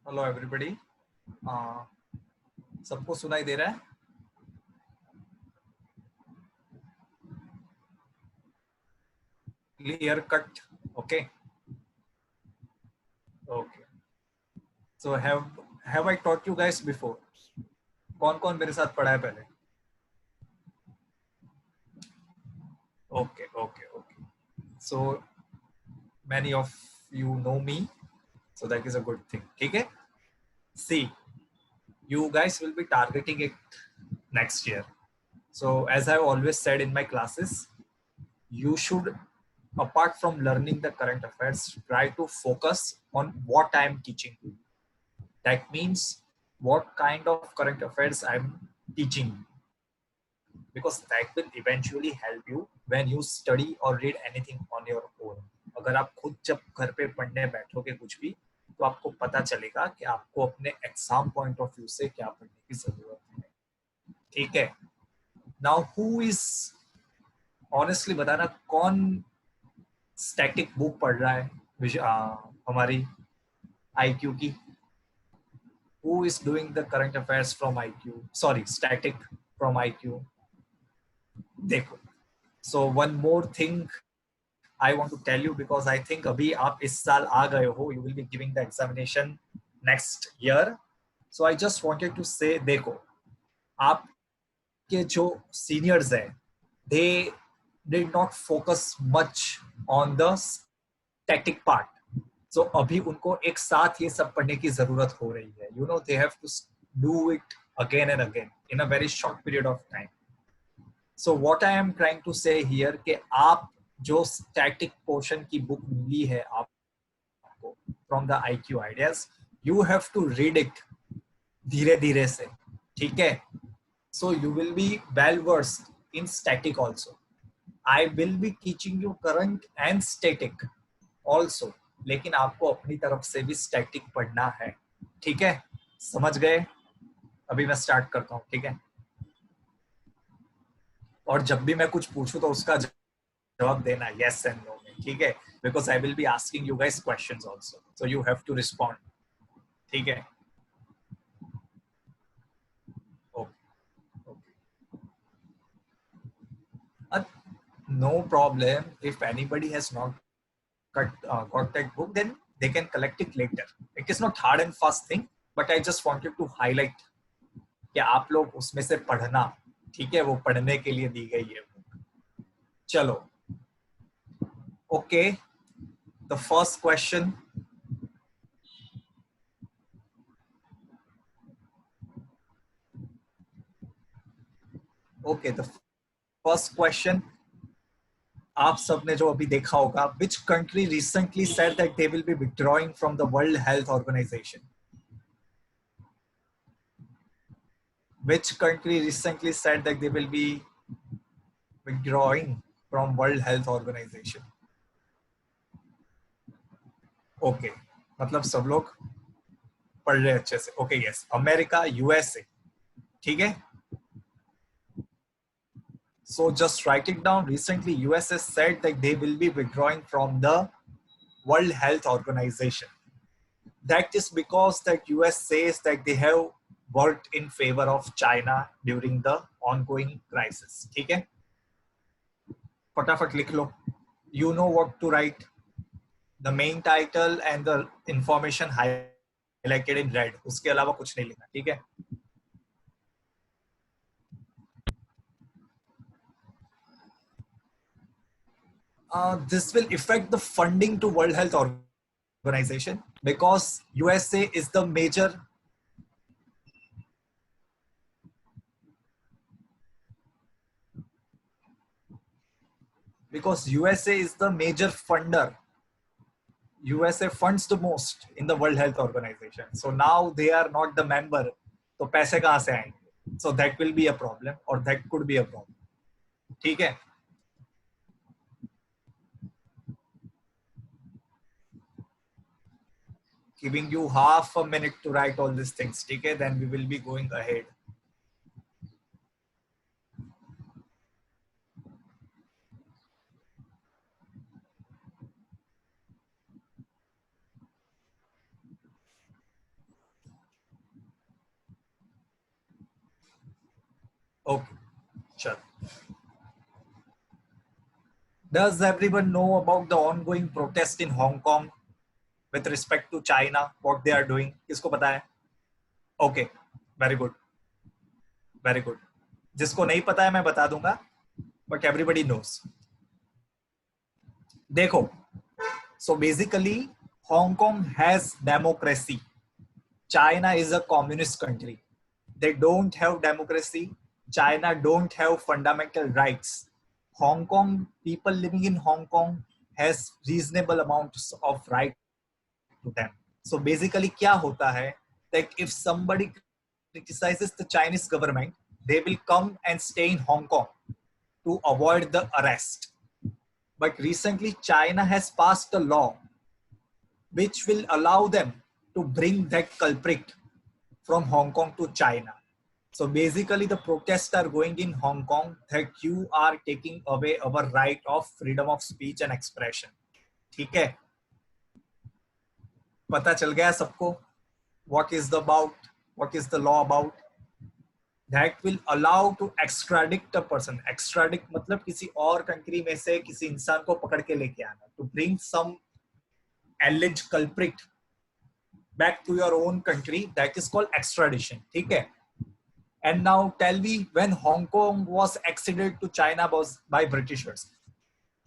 Hello everybody. सबको सुनाई दे रहा है? Clear cut? Okay okay. So have I taught you guys before? कौन कौन मेरे साथ पढ़ा है पहले? Okay okay okay. So many of you know me, so that is a good thing. ठीक है, सी, you guys will be targeting it next year. So as I've always said in my classes, you should, apart from learning the current affairs, try to focus on what I am teaching you. That means what kind of current affairs I'm teaching, because that will eventually help you when you study or read anything on your own. अगर आप खुद जब घर पे पढ़ने बैठोगे कुछ भी, तो आपको पता चलेगा कि आपको अपने एग्जाम पॉइंट ऑफ व्यू से क्या पढ़ने की जरूरत है। ठीक है, नाउ हु इज, ऑनेस्टली बताना, कौन स्टैटिक बुक पढ़ रहा है हमारी आईक्यू की? Who is doing the current affairs from IQ, sorry static from IQ? देखो, so one more thing I want to tell you, because I think अभी आप इस साल आ गए हो, you will be giving the examination next year. So I just wanted to say, देखो, आपके जो सीनियर्स हैं, दे did not focus much on the static part. So अभी उनको एक साथ ये सब पढ़ने की जरूरत हो रही है. You know, they have to do it again and again in a very short period of time. So what I am trying to say here कि आप जो static portion की बुक मिली है आपको from the IQ ideas, you have to read it धीरे धीरे से. ठीक है, so you will be well versed in static also. I will be teaching you current and static also, लेकिन आपको अपनी तरफ से भी स्टैटिक पढ़ना है. ठीक है, समझ गए? अभी मैं स्टार्ट करता हूँ. ठीक है, और जब भी मैं कुछ पूछूं तो उसका जवाब देना यस एंड नो में. ठीक है, because I will be asking you guys questions also, so you have to respond. ठीक है, okay, no problem. If anybody has not got that book, then they can collect it later. It is not hard and fast thing, but I just wanted to highlight कि आप लोग उसमें से पढ़ना. ठीक है, वो पढ़ने के लिए दी गई है बुक. चलो, okay, the first question. Okay, the first question आप सबने जो अभी देखा होगा, which country recently said that they will be withdrawing from the World Health Organization? Which country recently said that they will be withdrawing from World Health Organization? Okay, मतलब सब लोग पढ़ रहे अच्छे से. Okay, yes, America, USA. ठीक है, so just write it down. Recently USA said that they will be withdrawing from the World Health Organization. That is because that US says that they have worked in favor of China during the ongoing crisis. ठीक है, फटाफट लिख लो. You know what to write. The main title and the information highlighted in red. उसके अलावा कुछ नहीं लिखना. ठीक है, this will affect the funding to World Health Organization because USA is the major funder. USA funds the most in the World Health Organization. So now they are not the member. तो पैसे कहाँ से आएंगे? So that will be a problem, or that could be a problem. ठीक है, giving you half a minute to write all these things. ठीक है, then we will be going ahead. future. Does everyone know about the ongoing protest in Hong Kong with respect to China? What they are doing? किसको पता है? Okay, very good, very good. जिसको नहीं पता है मैं बता दूंगा, but everybody knows. देखो, so basically Hong Kong has democracy. China is a communist country. They don't have democracy. China don't have fundamental rights. Hong Kong, people living in Hong Kong has reasonable amounts of right to them. So basically क्या होता है that if somebody criticizes the Chinese government, they will come and stay in Hong Kong to avoid the arrest. But recently China has passed a law which will allow them to bring that culprit from Hong Kong to China. So basically the protests are going in Hong Kong that you are taking away our right of freedom of speech and expression. ठीक है? पता चल गया सबको? What is the law about? That will allow to extradite a person. Extradite मतलब किसी और country में से किसी इंसान को पकड़ के लेके आना. To bring some alleged culprit back to your own country, that is called extradition. ठीक है? And now tell me, when Hong Kong was acceded to China was by Britishers,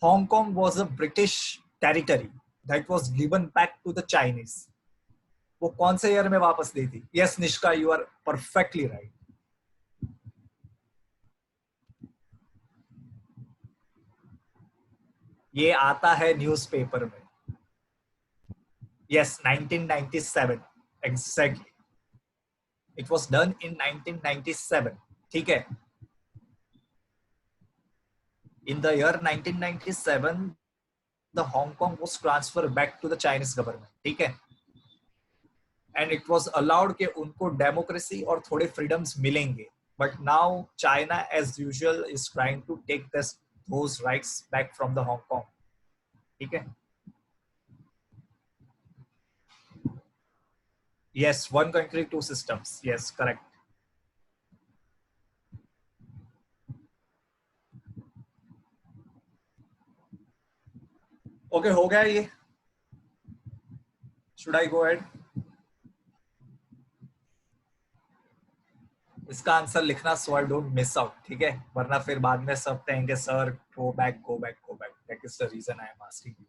Hong Kong was a British territory that was given back to the Chinese. वो कौन से year में वापस दी थी? Yes, Nishka, you are perfectly right. ये आता है newspaper में. Yes, 1997 exactly. It was done in 1997. ठीक है? In the year 1997, the Hong Kong was transferred back to the Chinese government. ठीक है? And it was allowed कि उनको democracy और थोड़े freedoms मिलेंगे. But now China, as usual, is trying to take those rights back from the Hong Kong. ठीक है? Yes, one country, two systems. Yes, correct. Okay, हो गया ये? Should I go ahead? इसका आंसर लिखना so I don't miss out. ठीक है? वरना फिर बाद में सब कहेंगे sir go back. That is the reason I am asking you.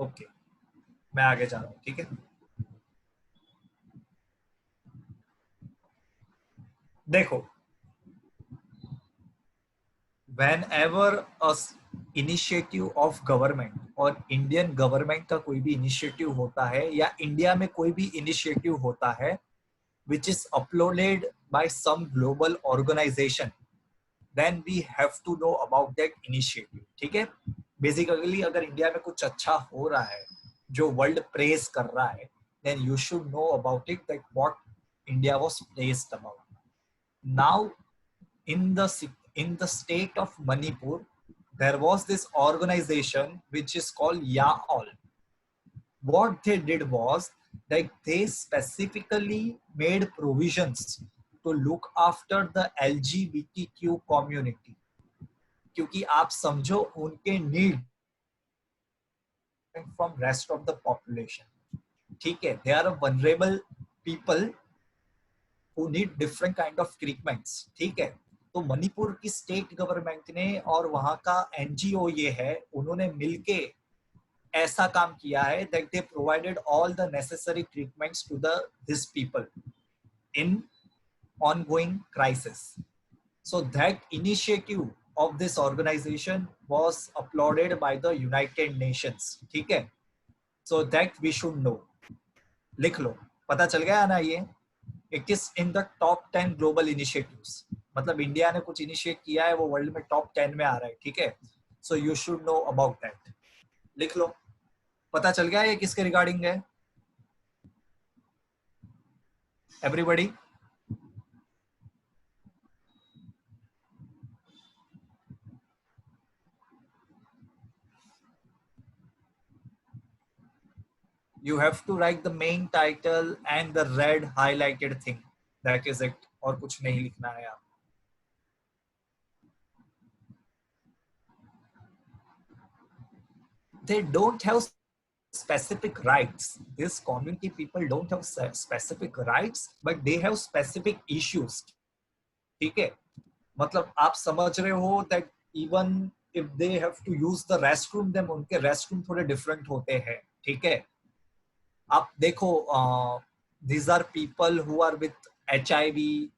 Okay, मैं आगे जा रहा हूँ. ठीक है? देखो, whenever a initiative of government और इंडियन गवर्नमेंट का कोई भी इनिशिएटिव होता है या इंडिया में कोई भी इनिशिएटिव होता है which is uploaded by some global organization, then we have to know about that initiative. ठीक है? बेसिकली अगर इंडिया में कुछ अच्छा हो रहा है जो वर्ल्ड प्रेज कर रहा है, then you should know about it, that what India was praised about. Now in the state of Manipur, there was this organization which is called YAOL. What they did was that they specifically made provisions to look after the LGBTQ community. क्योंकि आप समझो उनके need from rest of the population. ठीक है? They are vulnerable people who need different kind of treatments. ठीक है? तो मणिपुर की स्टेट गवर्नमेंट ने और वहां का एनजीओ ये है, उन्होंने मिलके ऐसा काम किया है that they provided all the necessary treatments to these people in ongoing crisis. So that initiative of this organization was applauded by the United Nations. ठीक है? So that we should know. लिख लो, पता चल गया ना ये? It is in the top 10 global initiatives. मतलब India ने कुछ इनिशिएट किया है, वो वर्ल्ड में टॉप 10 में आ रहा है. ठीक है? So you should know about that. लिख लो. पता चल गया ये किसके रिगार्डिंग है? Everybody? You have to write the main title and the red highlighted thing. That is it. और कुछ नहीं लिखना है आप. They don't have specific rights. This community people don't have specific rights, but they have specific issues. ठीक है? मतलब आप समझ रहे हो that even if they have to use the restroom, then उनके restroom थोड़े different होते हैं. ठीक है? आप देखो, these are people who are with HIV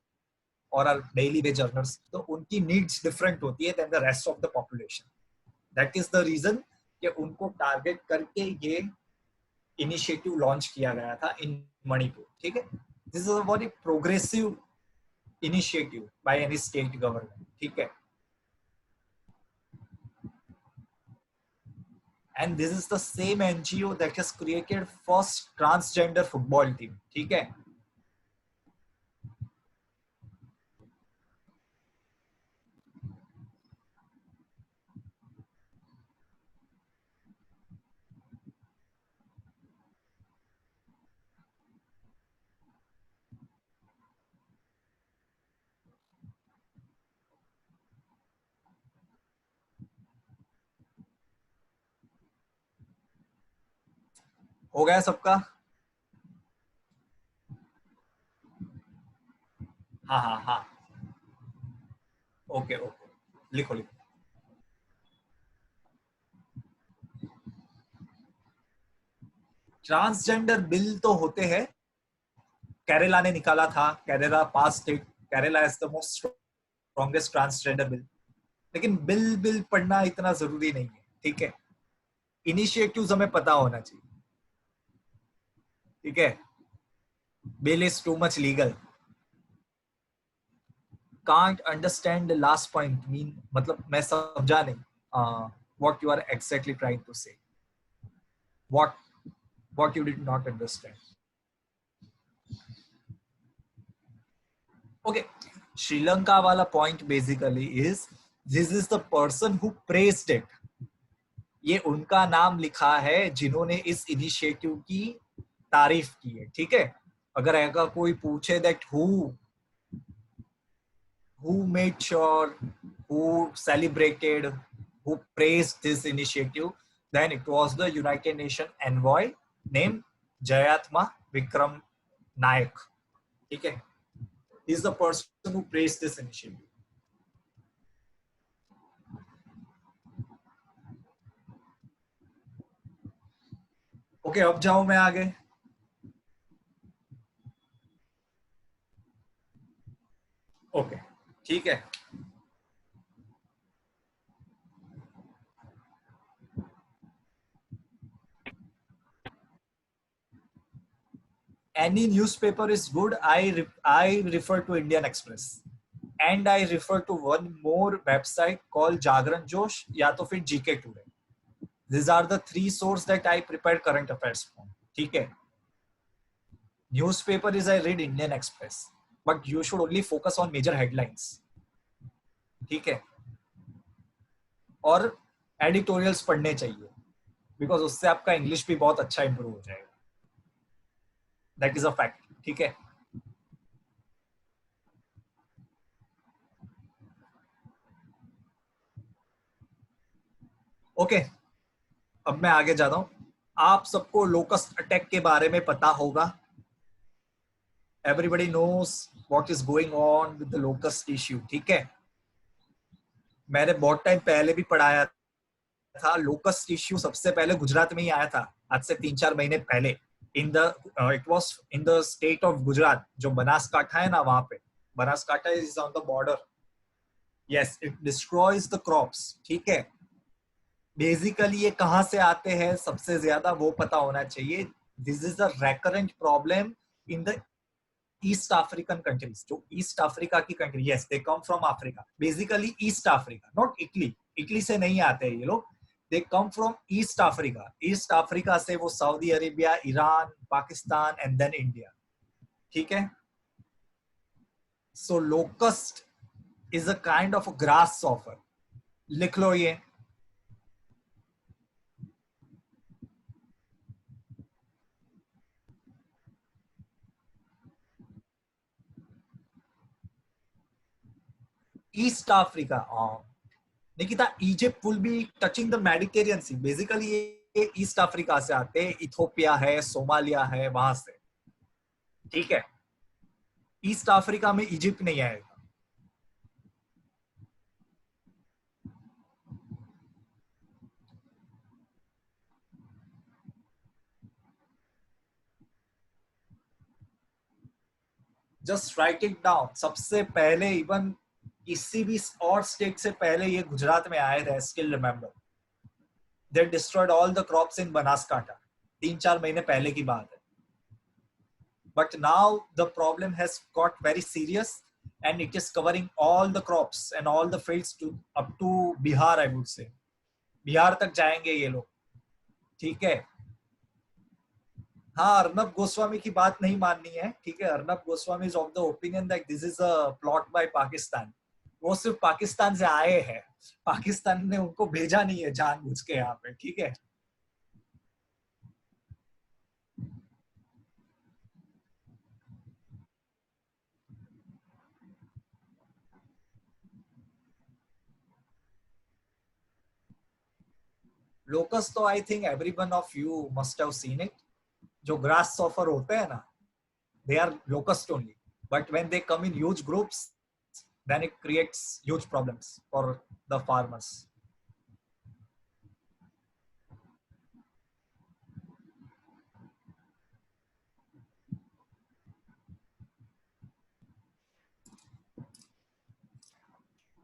or are daily wage earners, तो उनकी needs different होती है than the rest of the population. That is the reason कि उनको टारगेट करके ये इनिशिएटिव लॉन्च किया गया था इन मणिपुर. ठीक है? This is a very progressive initiative by any state government. ठीक है? And this is the same NGO that has created first transgender football team. ठीक है? हो गया सबका? हाँ हाँ हाँ. ओके ओके, लिखो लिखो. ट्रांसजेंडर बिल तो होते हैं, केरला ने निकाला था. Kerala pass state. Kerala is the most strongest transgender bill. लेकिन बिल बिल पढ़ना इतना जरूरी नहीं है. ठीक है? इनिशिएटिव्स हमें पता होना चाहिए. ठीक है? Bill is too much legal. Can't understand the last point. Mean मतलब मैं समझा नहीं. What you are exactly trying to say. What you did not understand. Okay, Sri Lanka वाला point basically is this is the person who praised it. ये उनका नाम लिखा है जिन्होंने इस इनिशिएटिव की तारीफ की है. ठीक है? अगर कोई पूछे that who made sure, who celebrated, who praised this initiative, then it was the United Nations envoy named Jayatma Vikram Nayak. Okay? He is the person who praised this initiative. Okay, अब जाऊं मैं आगे. Okay, ठीक है. Any newspaper is good. I refer to Indian Express, and I refer to one more website called Jagran Josh या तो फिर GK Today. These are the three sources that I prepare current affairs from. ठीक है? Newspaper is I read Indian Express, but you should only focus on major headlines. ठीक है? और editorials पढ़ने चाहिए, बिकॉज उससे आपका इंग्लिश भी बहुत अच्छा इंप्रूव हो जाएगा. That is a fact. ठीक है? ओके, अब मैं आगे जाता हूं. आप सबको लोकस्ट अटैक के बारे में पता होगा. Everybody knows what is going on with the locust issue. ठीक है? मैंने बहुत टाइम पहले भी पढ़ाया था. लोकस्ट इश्यू सबसे पहले गुजरात में ही आया था, आज से 3-4 महीने पहले. It was in the state of Gujarat. जो बनासकाठा है ना, वहां पे. Banaskantha is on the border. Yes, it destroys the crops. ठीक है? बेसिकली ये कहां से आते हैं सबसे ज्यादा, वो पता होना चाहिए. This is a recurrent problem in the East African countries. जो ईस्ट अफ्रीका की country, yes, they come from Africa. Basically East Africa, not Italy. Italy से नहीं आते हैं ये लोग. They come from East Africa. East Africa से वो Saudi Arabia, Iran, Pakistan and then India. ठीक है. So locust is a kind of grasshopper. लिख लो ये. East Africa. Nikita, Egypt will be touching the Mediterranean sea. Basically ये east Africa से आते हैं. इथोपिया है, सोमालिया है, वहां से. ठीक है. ईस्ट अफ्रीका में इजिप्ट नहीं आएगा. Just right it down. सबसे पहले इवन किसी भी और स्टेट से पहले ये गुजरात में आए थे. Still remember they destroyed all the crops इन बनासकांठा. 3-4 महीने पहले की बात है. But now the problem has got very serious and it is covering all the crops and all the fields to up to Bihar. I would say Bihar तक जाएंगे ये लोग. ठीक है. हाँ, अर्नब गोस्वामी की बात नहीं माननी है. ठीक है. Arnab Goswami is of the opinion that this is a plot bye Pakistan. वो सिर्फ पाकिस्तान से आए हैं. पाकिस्तान ने उनको भेजा नहीं है जानबूझ के यहाँ पे. ठीक है. लोकस तो I think every one of you must have seen it. जो ग्रास सॉफर होते हैं ना, they are locust only, but when they come in huge groups, then it creates huge problems for the farmers.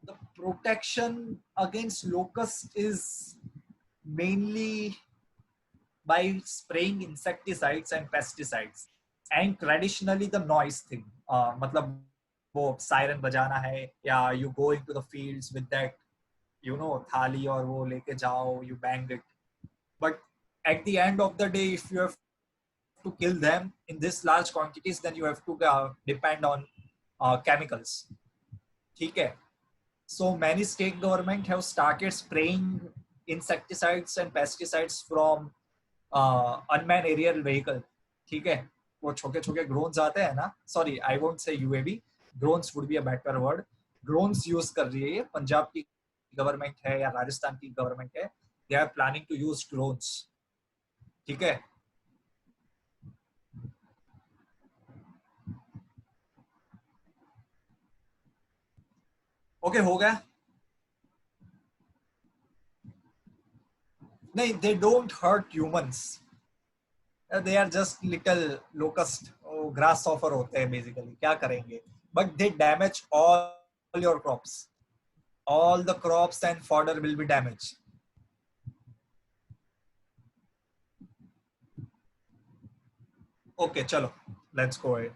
The protection against locust is mainly by spraying insecticides and pesticides, and traditionally the noise thing. मतलब वो siren बजाना है, या you go into the fields with that, you know, थाली और वो लेके जाओ, you bang it. But at the end of the day, if you have to kill them in this large quantities, then you have to depend on chemicals. ठीक है. So many state government have started spraying insecticides and pesticides from unmanned aerial vehicle. ठीक है. वो छोटे छोटे drones आते हैं ना. Sorry, I won't say UAV. Drones would be a better word. Drones use कर रही है ये. पंजाब की गवर्नमेंट है या राजस्थान की गवर्नमेंट है, they are planning to use drones. ठीक है. ओके, हो गया. नहीं, they don't hurt humans. They are just little locust. Grasshopper होते हैं बेसिकली. क्या करेंगे. But they damage all your crops. All the crops and fodder will be damage. Okay, चलो, let's go ahead.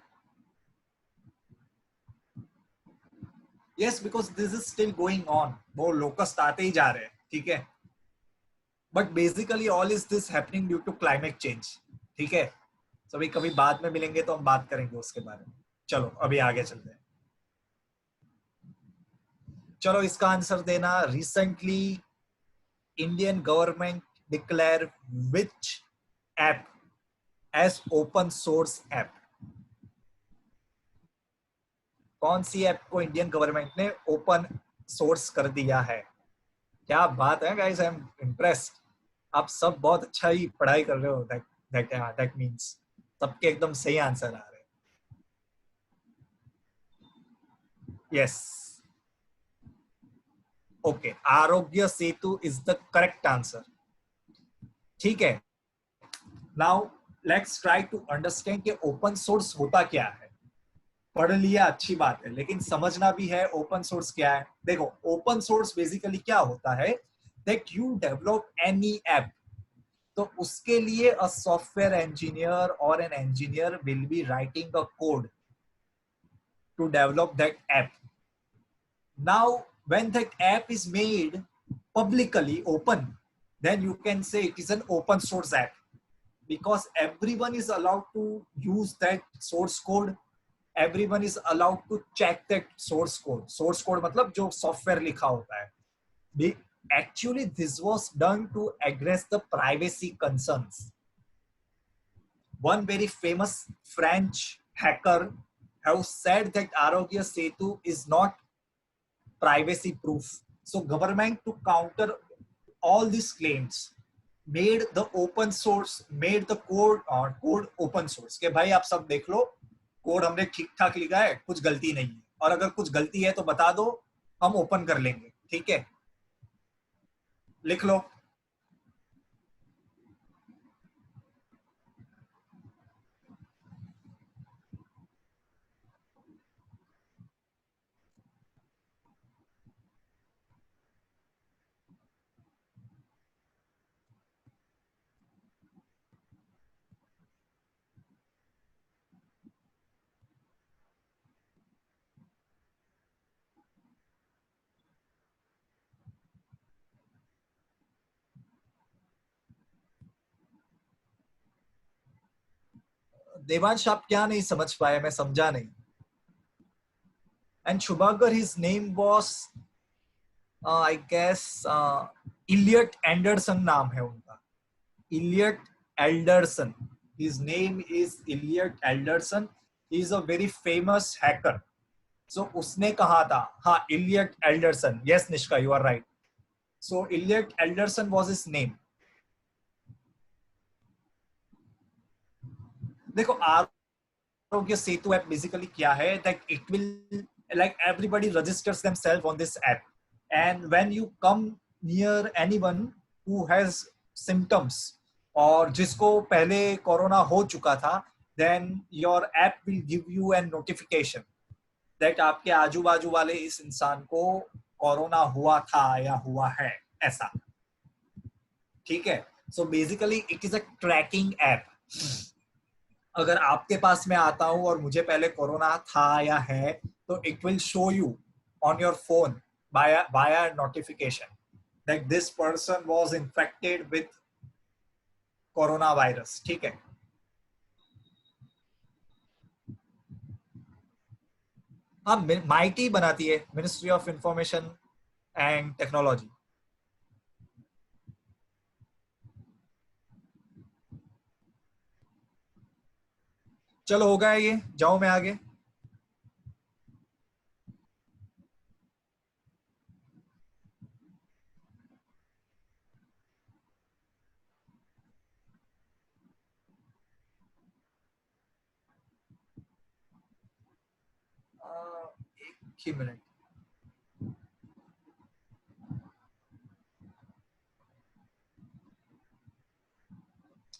Yes, because this is still going on. वो locust आते ही जा रहे हैं. ठीक है. But basically all is this happening due to climate change. ठीक है. तो अभी कभी बाद में मिलेंगे तो हम बात करेंगे उसके बारे में. चलो अभी आगे चलते हैं. चलो इसका आंसर देना. Recently Indian government declare which app as open source app. कौन सी ऐप को इंडियन गवर्नमेंट ने ओपन सोर्स कर दिया है. क्या बात है गाइस, आई एम इम्प्रेस्ड. आप सब बहुत अच्छा ही पढ़ाई कर रहे हो. दैट मींस सबके एकदम सही आंसर आ रहे हैं. Yes. Okay, Aarogya Setu is the correct answer. ठीक है. Now let's try to understand कि ओपन सोर्स होता क्या है. पढ़ लिया, अच्छी बात है, लेकिन समझना भी है ओपन सोर्स क्या है. देखो, ओपन सोर्स बेसिकली क्या होता है, that you develop any app. तो उसके लिए अ सॉफ्टवेयर इंजीनियर और an engineer will be writing a code to develop that app. Now when that app is made publicly open, then you can say it is an open source app, because everyone is allowed to use that source code. Everyone is allowed to check that source code. Source code मतलब जो software लिखा होता है. Actually this was done to address the privacy concerns. One very famous French hacker have said that Arogya Setu is not privacy proof. So government, to counter all these claims, made the open source, made the code open source के भाई आप सब देख लो, code हमने ठीक ठाक लिखा है, कुछ गलती नहीं है, और अगर कुछ गलती है तो बता दो, हम ओपन कर लेंगे. ठीक है, लिख लो. देवांश आप क्या नहीं समझ पाए, मैं समझा नहीं. And Shubhakar, his name was I guess Elliot Anderson नाम है उनका. Elliot Alderson, his name is Elliot Alderson. He is a very famous hacker. So उसने कहा था, हाँ, Elliot Alderson. Yes Nishka, you are right. So Elliot Alderson was his name. देखो Aarogya Setu app basically क्या है, that it will, like, everybody registers themselves on this app, and when you come near anyone who has symptoms और जिसको पहले corona हो चुका था, then your app will give you a notification that आपके आजू बाजू वाले इस इंसान को कोरोना हुआ था या हुआ है, ऐसा. ठीक है, so basically it is a tracking app. अगर आपके पास में आता हूं और मुझे पहले कोरोना था या है, तो it will show you on your phone by notification that this person was infected with corona virus. ठीक है, हाँ, माइटी बनाती है ministry of information and technology. चलो हो गया ये, जाओ मैं आगे. एक ही मिनट.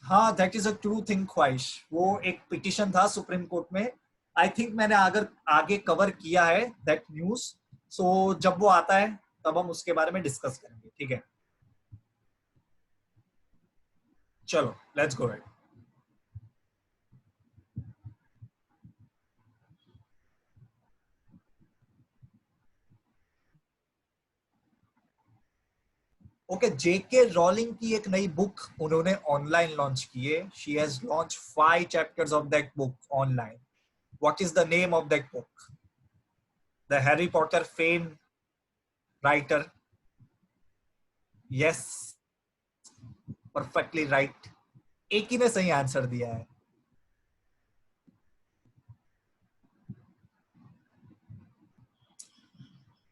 हाँ, that is a true thing ख्वाहिश. वो एक पिटिशन था सुप्रीम कोर्ट में. आई थिंक मैंने अगर आगे कवर किया है दैट न्यूज. सो जब वो आता है तब हम उसके बारे में डिस्कस करेंगे. ठीक है, चलो let's go. Okay, J K Rowling की एक नई बुक उन्होंने ऑनलाइन लॉन्च की है. She has launch 5 chapters of that book online. What is the name of that book? The Harry Potter fame writer. Yes, perfectly right. एक ही ने सही आंसर दिया है.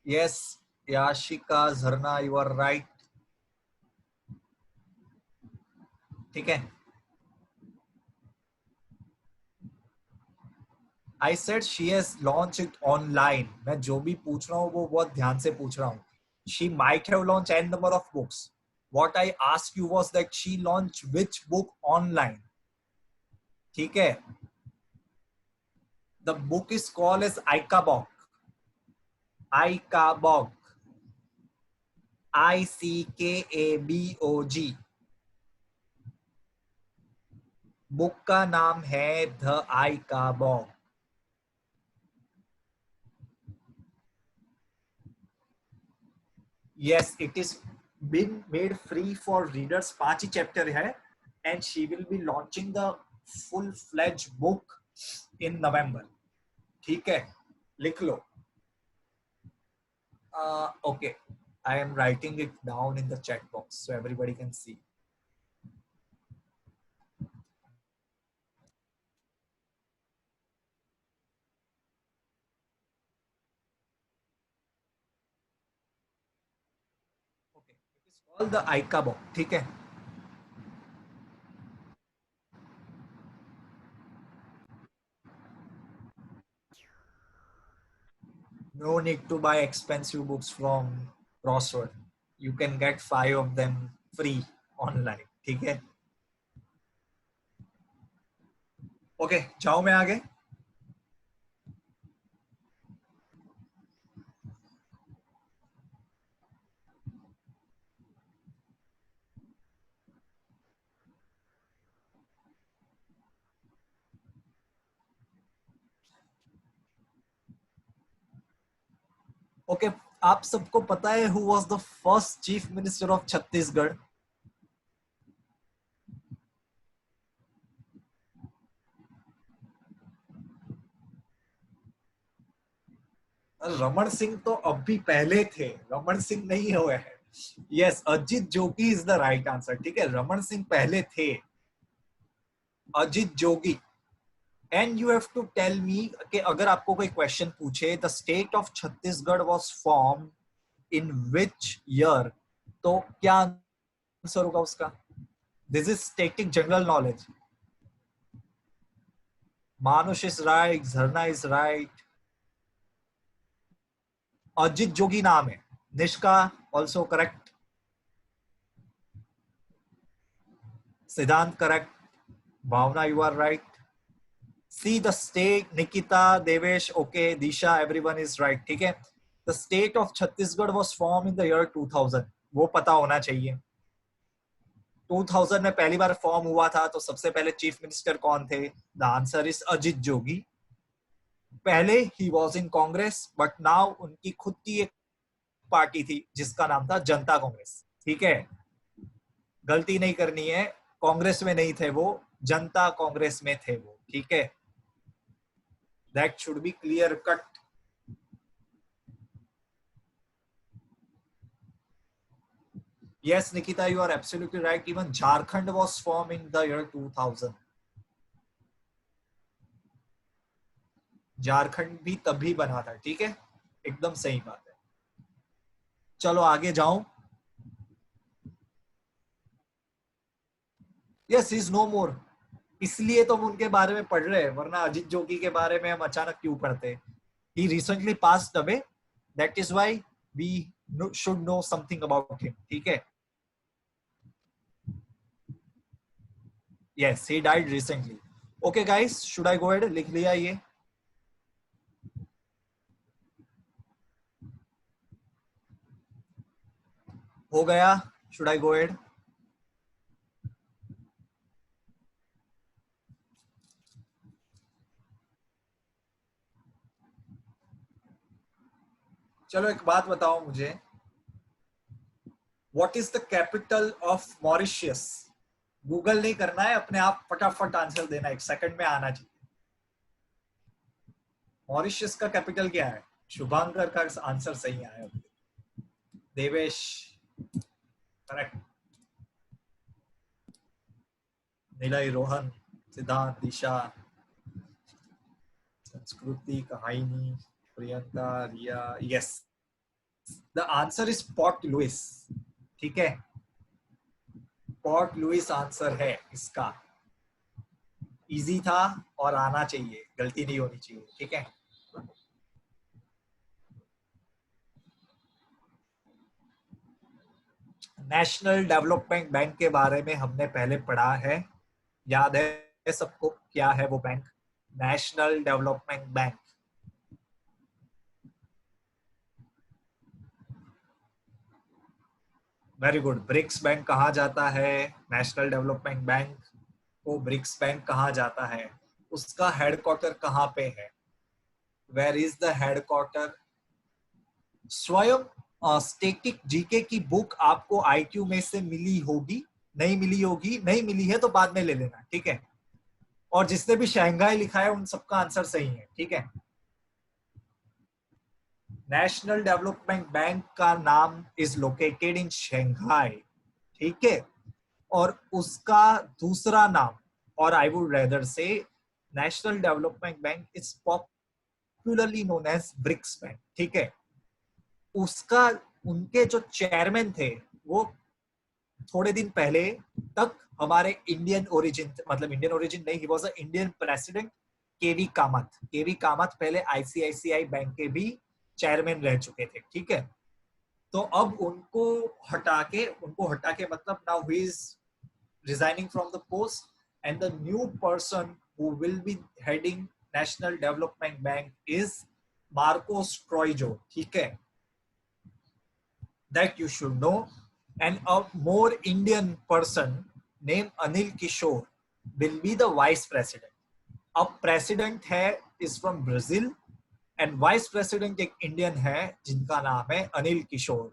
यस, याशिका झरना, यू आर राइट. ठीक है, I said she has launch it online. मैं जो भी पूछ रहा हूँ वो बहुत ध्यान से पूछ रहा हूँ. She might have launch n number of books. What I asked you was that she launched which book online. ठीक है, the book is called as Icabog. Icabog, Ickabog. Book का नाम है the Icabog. Yes, it is been made free for readers, 5 he chapter है, and she will be launching the full fledged book in November. ठीक है, लिख लो. Okay, I am writing it down in the chat box so everybody can see. Okay, it is called the ICA book. ठीक है. No need to buy expensive books from Crossword. You can get 5 of them free online. ठीक है. Okay, जाओ मैं आगे. Okay, आप सबको पता है who was the first chief minister of Chhattisgarh? Raman Singh तो अभी पहले थे, रमन सिंह नहीं हुए हैं. Yes, Ajit Jogi is the right answer. ठीक है, रमन सिंह पहले थे, Ajit Jogi. And you have to tell me कि अगर आपको कोई क्वेश्चन पूछे the state of Chhattisgarh was form in which year, तो क्या आंसर होगा उसका? This is static general knowledge. मानुष is right, Jharna is right, Ajit Jogi नाम है. Nishka also correct, Siddhant correct, Bhavna you are right. See the state, Nikita, Devesh, okay, Disha, everyone is right. ठीक है, the state of Chhattisgarh was form in the year 2000. वो पता होना चाहिए. 2000 में पहली बार फॉर्म हुआ था, तो सबसे पहले चीफ मिनिस्टर कौन थे? The answer is Ajit Jogi. पहले he was in Congress, but now उनकी खुद की एक पार्टी थी जिसका नाम था जनता कांग्रेस. ठीक है, गलती नहीं करनी है, कांग्रेस में नहीं थे वो, जनता कांग्रेस में थे वो. ठीक है, that should be clear cut. Yes, Nikita, you are absolutely right. Even Jharkhand was formed in the year 2000. Jharkhand भी तभी बना था. ठीक है, एकदम सही बात है. चलो आगे जाऊं. यस, इज नो मोर. इसलिए तो हम उनके बारे में पढ़ रहे हैं, वरना अजित जोगी के बारे में हम अचानक क्यों पढ़ते? He recently passed away. That is why we should know something about him. ठीक है. Yes, he died recently. Okay guys, should I go ahead? लिख लिया ये. हो गया. Should I go ahead? चलो एक बात बताओ मुझे, what is the capital of Mauritius? Google नहीं करना है, अपने आप फटाफट आंसर देना, 1 सेकंड में आना चाहिए. मॉरिशियस का कैपिटल क्या है? शुभांकर का आंसर सही आया. देवेश करेक्ट, निलय, रोहन, सिद्धांत, Disha, Sanskriti, Kahani, Priyanka, Riya. Yes, the answer is Port Louis. ठीक है, पोर्ट लुइस आंसर है इसका. इजी था और आना चाहिए, गलती नहीं होनी चाहिए. ठीक है, नेशनल डेवलपमेंट बैंक के बारे में हमने पहले पढ़ा है, याद है सबको क्या है वो bank? National development bank. Very good. BRICS bank कहा जाता है, नेशनल डेवलपमेंट बैंक को ब्रिक्स बैंक कहा जाता है. उसका हेडक्वार्टर कहाँ पे है? Where is the headquarter? स्वयं स्टैटिक जीके की बुक आपको आईक्यू में से मिली होगी, नहीं मिली होगी, नहीं मिली है तो बाद में ले लेना, ठीक है। और जिसने भी शंघाई लिखा है उन सबका आंसर सही है, ठीक है। नेशनल डेवलपमेंट बैंक का नाम इज लोकेटेड इन शंघाई, ठीक है। और उसका दूसरा नाम, और I would rather say national development bank is popularly known as BRICS bank, ठीक है। उसका, उनके जो चेयरमैन थे वो थोड़े दिन पहले तक हमारे इंडियन ओरिजिन, मतलब इंडियन ओरिजिन नहीं, he was a Indian president, KV Kamath. KV Kamath पहले आईसीआईसीआई बैंक के भी चेयरमैन रह चुके थे, ठीक है। तो अब उनको हटा के मतलब now he is resigning from the post, and the new person who will be heading National Development Bank is Marcos Troijo, ठीक है, that you should know. And a more Indian person named Anil Kishore will be the vice president. अब president है is from Brazil and vice president एक Indian है जिनका नाम है अनिल किशोर.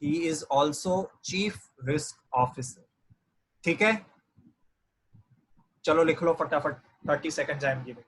He is also chief risk officer. ठीक है, चलो लिख लो फटाफट. 30 seconds I am giving.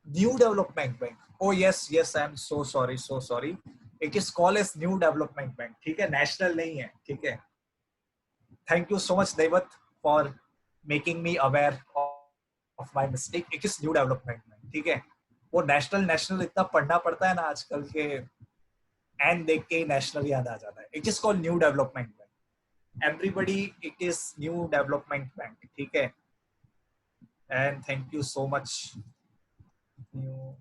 New Development Bank. Oh yes, yes. I am so sorry, so sorry. It is called as New Development Bank. ठीक है, national नहीं है, ठीक है. Thank you so much, Devat, for making me aware of my mistake. It is New Development Bank. ठीक है. वो national इतना पढ़ना पड़ता है ना आजकल के, एंड देख के national याद आ जाता है. It is called New Development Bank. Everybody, it is New Development Bank. ठीक है. And thank you so much. New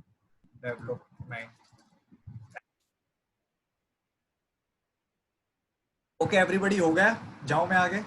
Development. Okay everybody, हो गया, जाओ मैं आगे.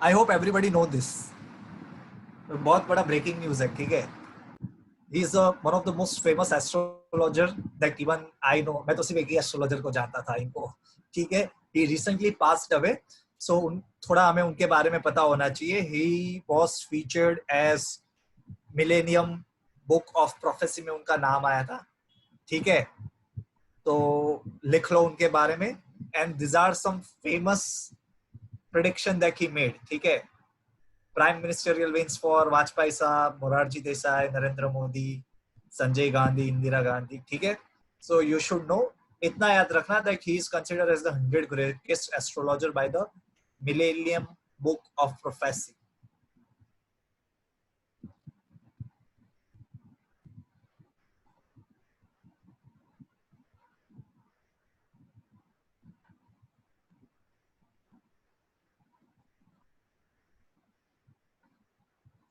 I hope everybody know this. बहुत बड़ा ब्रेकिंग न्यूज है, ठीक है. He is one of the most famous astrologer that even I know. मैं तो सिर्फ एक ही एस्ट्रोलॉजर को जानता था इनको, ठीक है. He recently passed away, so थोड़ा हमें उनके बारे में पता होना चाहिए. He was featured as millennium book of prophecy में उनका नाम आया था, ठीक है. तो लिख लो उनके बारे में. And this are some famous prediction that he made, ठीक है. Prime ministerial wins for Vajpayee साहब, मोरारजी देसाई, नरेंद्र मोदी, संजय गांधी, इंदिरा गांधी, ठीक है. सो यू शुड नो, इतना याद रखना that he is considered as the 100 greatest astrologer by the millennium book of prophecy.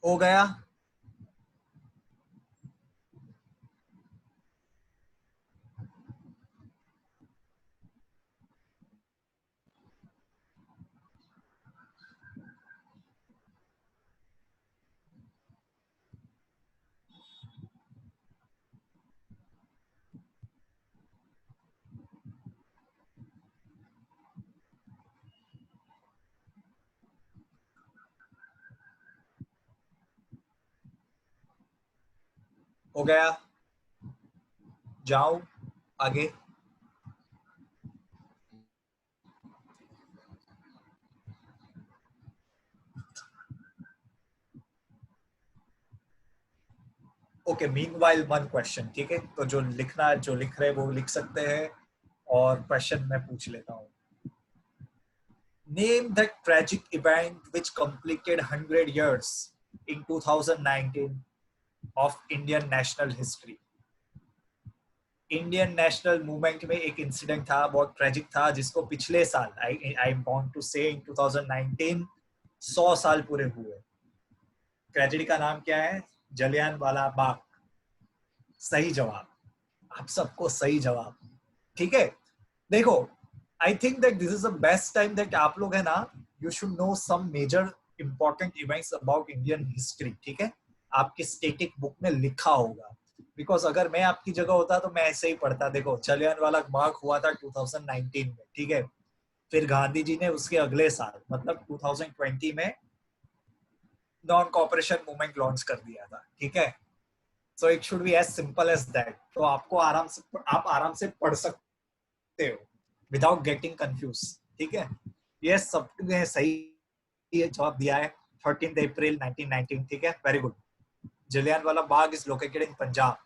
हो गया. हो गया, जाओ आगे. ओके, मीनवाइल वन क्वेश्चन, ठीक है, तो जो लिख रहे हैं वो लिख सकते हैं, और क्वेश्चन मैं पूछ लेता हूँ. Name that tragic event which completed 100 years in 2019 of Indian national history. Indian national movement में एक इंसिडेंट था, बहुत ट्रेजिक था, जिसको पिछले साल आई वांट टू से इन 2019 100 साल पूरे हुए. ट्रेजेडी का नाम क्या है? जलियांवाला बाग. सही जवाब. आप सबको सही जवाब. ठीक है, देखो, I think that this is the best time that आप लोग है ना, you should know some major important events about Indian history. ठीक है, आपकी स्टैटिक बुक में लिखा होगा. बिकॉज अगर मैं आपकी जगह होता तो मैं ऐसे ही पढ़ता. देखो, जलियांवाला बाग हुआ था 2019 में, ठीक है. फिर गांधी जी ने उसके अगले साल मतलब 2020 में नॉन कॉपरेशन मूवमेंट लॉन्च कर दिया था. ठीक है, so it should be as simple as that. तो आपको आप आराम से पढ़ सकते हो विदाउट गेटिंग कंफ्यूज. ठीक है, ये सबने सही जवाब दिया है. 13 अप्रैल 1919. ठीक है, very good. Jallianwala Bagh is located in Punjab.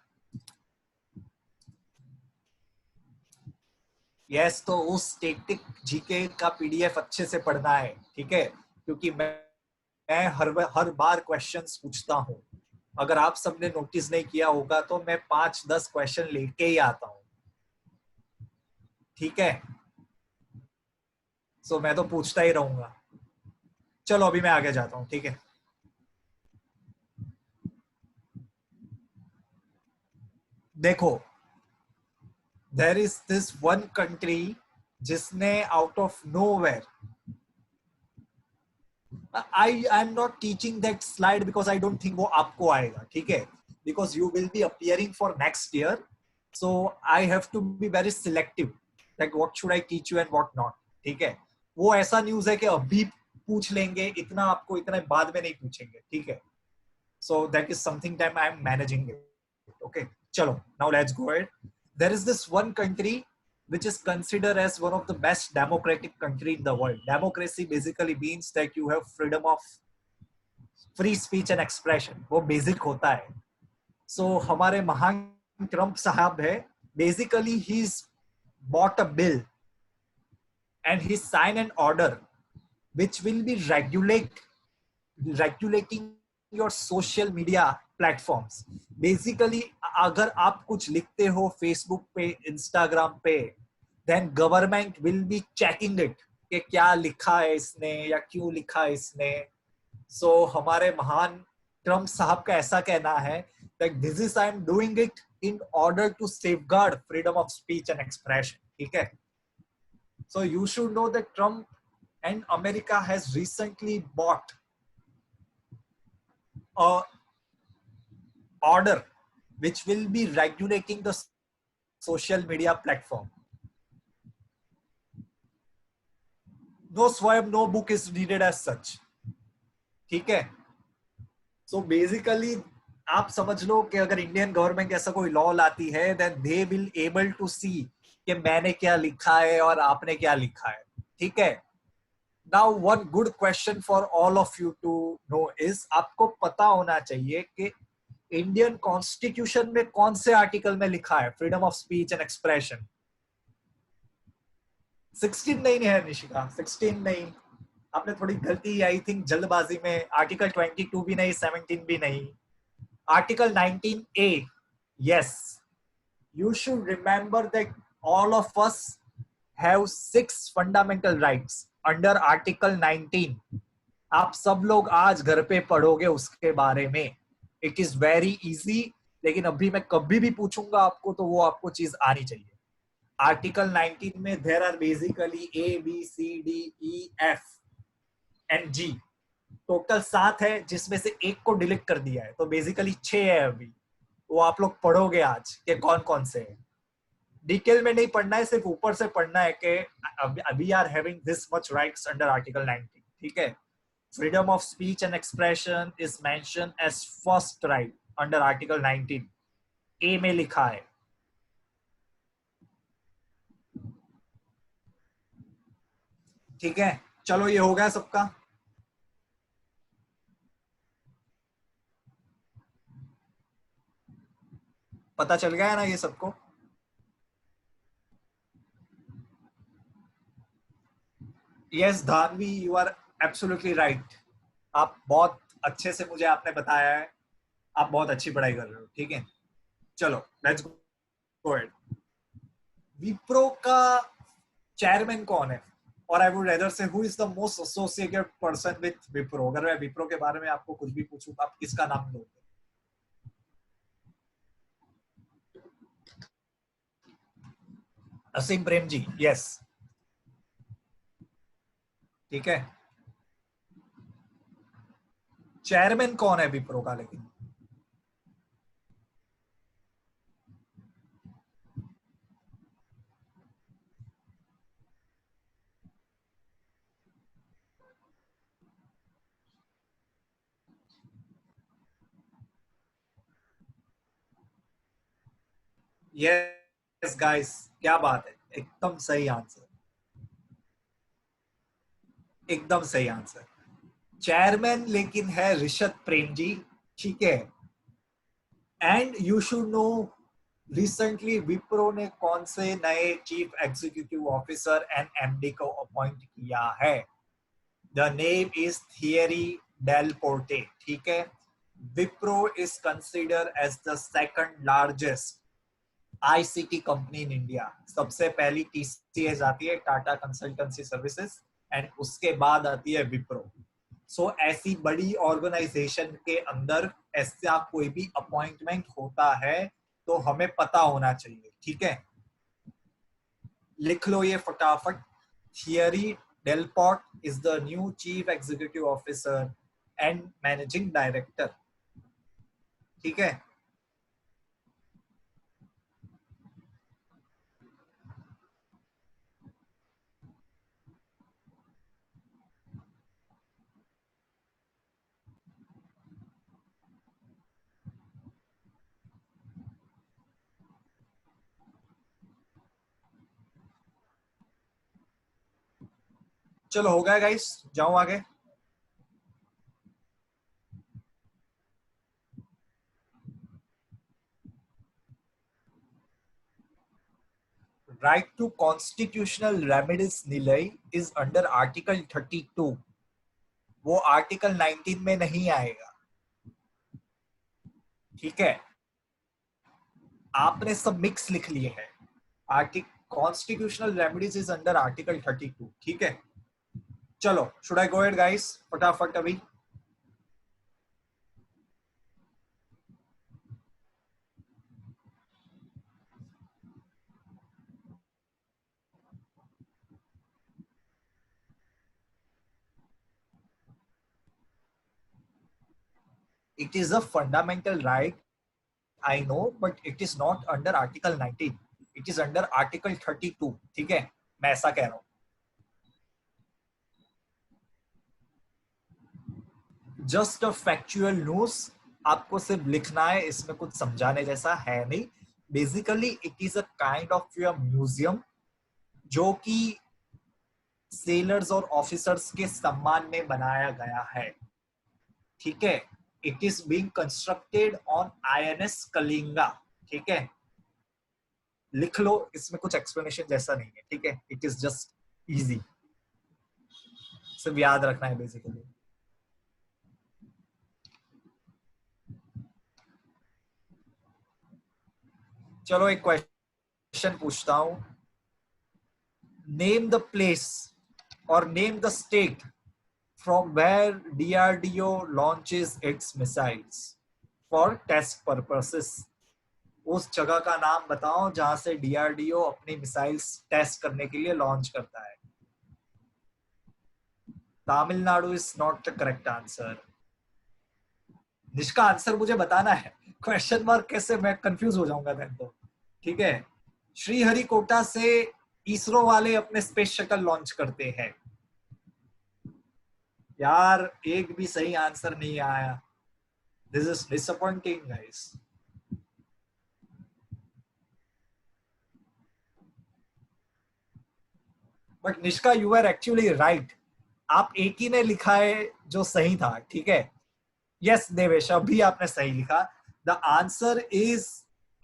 Yes, तो उस स्टैटिक जीके का पीडीएफ अच्छे से पढ़ना है. ठीक है, क्योंकि मैं हर बार क्वेश्चंस पूछता हूँ. अगर आप सबने नोटिस नहीं किया होगा तो मैं 5-10 क्वेश्चन लेके ही आता हूँ. ठीक है, सो मैं तो पूछता ही रहूंगा. चलो अभी मैं आगे जाता हूँ. ठीक है, देखो, there is this one country जिसने out of nowhere, I am not teaching that slide because I don't think वो आपको आएगा. ठीक है, because you will be appearing for next year, so I have to be very selective that what should I teach you and what not. ठीक है, वो ऐसा news है कि अभी पूछ लेंगे, इतना आपको इतना बाद में नहीं पूछेंगे. ठीक है, so that is something time I am managing it. Okay, चलो, now let's go ahead. There is this one country which is considered as one of the best democratic country in the world. Democracy basically means that you have freedom of free speech and expression. वो basic होता है. So हमारे महान Trump साहब है, basically he's bought a bill and he signed an order which will be regulating your social media platforms. Basically अगर आप कुछ लिखते हो फेसबुक पे, इंस्टाग्राम पे, then government will be checking it कि क्या लिखा है इसने या क्यों लिखा है इसने. So हमारे महान ट्रम्प साहब का ऐसा कहना है that this is I am doing it in order to safeguard freedom of speech and expression. ठीक है, so you should know that Trump and America has recently bought a order which will be regulating the social media platform. No swab, no book is needed as such. ठीक है, so basically आप समझ लो कि अगर Indian government ऐसा कोई law लाती है then they will able to see कि मैंने क्या लिखा है और आपने क्या लिखा है. ठीक है, now one good question for all of you to know is आपको पता होना चाहिए कि इंडियन कॉन्स्टिट्यूशन में कौन से आर्टिकल में लिखा है freedom of speech and expression. 16 नहीं है निशिका, 16 नहीं. आपने थोड़ी गलती आई थिंक जल्दबाजी में. आर्टिकल 22 भी नहीं, 17 भी नहीं. Article 19A. yes, you should remember that all of us have 6 fundamental rights under article 19. आप सब लोग आज घर पे पढ़ोगे उसके बारे में. इट इज वेरी इजी, लेकिन अभी मैं कभी भी पूछूंगा आपको तो वो आपको चीज आनी चाहिए. आर्टिकल 19 में there are basically ABCDEF and G. Total 7 है, जिसमें से एक को डिलीट कर दिया है, तो बेसिकली 6 है अभी. वो आप लोग पढ़ोगे आज कि कौन कौन से है. डिटेल में नहीं पढ़ना है, सिर्फ ऊपर से पढ़ना है कि we are having this much rights under article 19. ठीक है, freedom of speech and expression is mentioned as first right under article 19. A में लिखा है. ठीक है, चलो ये हो गया सबका. पता चल गया है ना ये सबको? Yes Dhanvi, you are absolutely right. आप बहुत अच्छे से मुझे आपने बताया है, आप बहुत अच्छी पढ़ाई कर रहे हो, ठीक है। चलो लेट्स गो अहेड। विप्रो का चेयरमैन कौन है? और आई वुड रेदर से who is the most associated person with Wipro. अगर मैं विप्रो के बारे में आपको कुछ भी पूछूं तो आप किसका नाम लोगे? असीम प्रेम जी, यस, ठीक है। चेयरमैन कौन है विप्रो का लेकिन? यस गाइस, क्या बात है, एकदम सही आंसर, एकदम सही आंसर। चेयरमैन लेकिन है ऋषभ प्रेम जी, ठीक है। And you should know, recently Wipro ने कौन से नए chief executive officer and MD को अपॉइंट किया है? The name is Thierry Delaporte, ठीक है। Wipro is consider as the second largest ICT company in India. सबसे पहली टीसीएस आती है, टाटा कंसल्टेंसी सर्विसेज, एंड उसके बाद आती है विप्रो। सो ऐसी बड़ी ऑर्गेनाइजेशन के अंदर ऐसा कोई भी अपॉइंटमेंट होता है तो हमें पता होना चाहिए, ठीक है। लिख लो ये फटाफट। Thierry Delaporte is the new chief executive officer and managing director, ठीक है। चलो हो गया गाइस, जाओ आगे। Right to constitutional remedies Nilay is under article 32। वो आर्टिकल 19 में नहीं आएगा, ठीक है। आपने सब मिक्स लिख लिए हैं। Arctic constitutional remedies is under article 32, ठीक है। चलो should I go ahead guys, फटाफट अभी। It is a fundamental right, I know, but it is not under Article 19. It is under Article 32, ठीक है। मैं ऐसा कह रहा हूँ। जस्ट अ फैक्चुअल न्यूज, आपको सिर्फ लिखना है, इसमें कुछ समझाने जैसा है नहीं। Basically it is a kind of your museum जो कि सेलर्स और ऑफिसर्स के सम्मान में बनाया गया है, ठीक है। It is being constructed on INS Kalinga, ठीक है। लिख लो, इसमें कुछ एक्सप्लेनेशन जैसा नहीं है, ठीक है। इट इज जस्ट इजी, सिर्फ याद रखना है बेसिकली। चलो एक क्वेश्चन पूछता हूं। नेम द प्लेस और name the state from where DRDO launches its missiles for test purposes। उस जगह का नाम बताओ जहां से डीआरडीओ अपनी मिसाइल्स टेस्ट करने के लिए लॉन्च करता है। Tamil Nadu is not the correct answer. जिसका आंसर मुझे बताना है, क्वेश्चन मार्क कैसे, मैं कंफ्यूज हो जाऊंगा देन तो, ठीक है। श्रीहरिकोटा से इसरो वाले अपने स्पेस शटल लॉन्च करते हैं। यार एक भी सही आंसर नहीं आया, this is disappointing guys. But Nishka you are actually right. आप एक ही ने लिखा है जो सही था, ठीक है। यस देवेश, अभी आपने सही लिखा। The answer is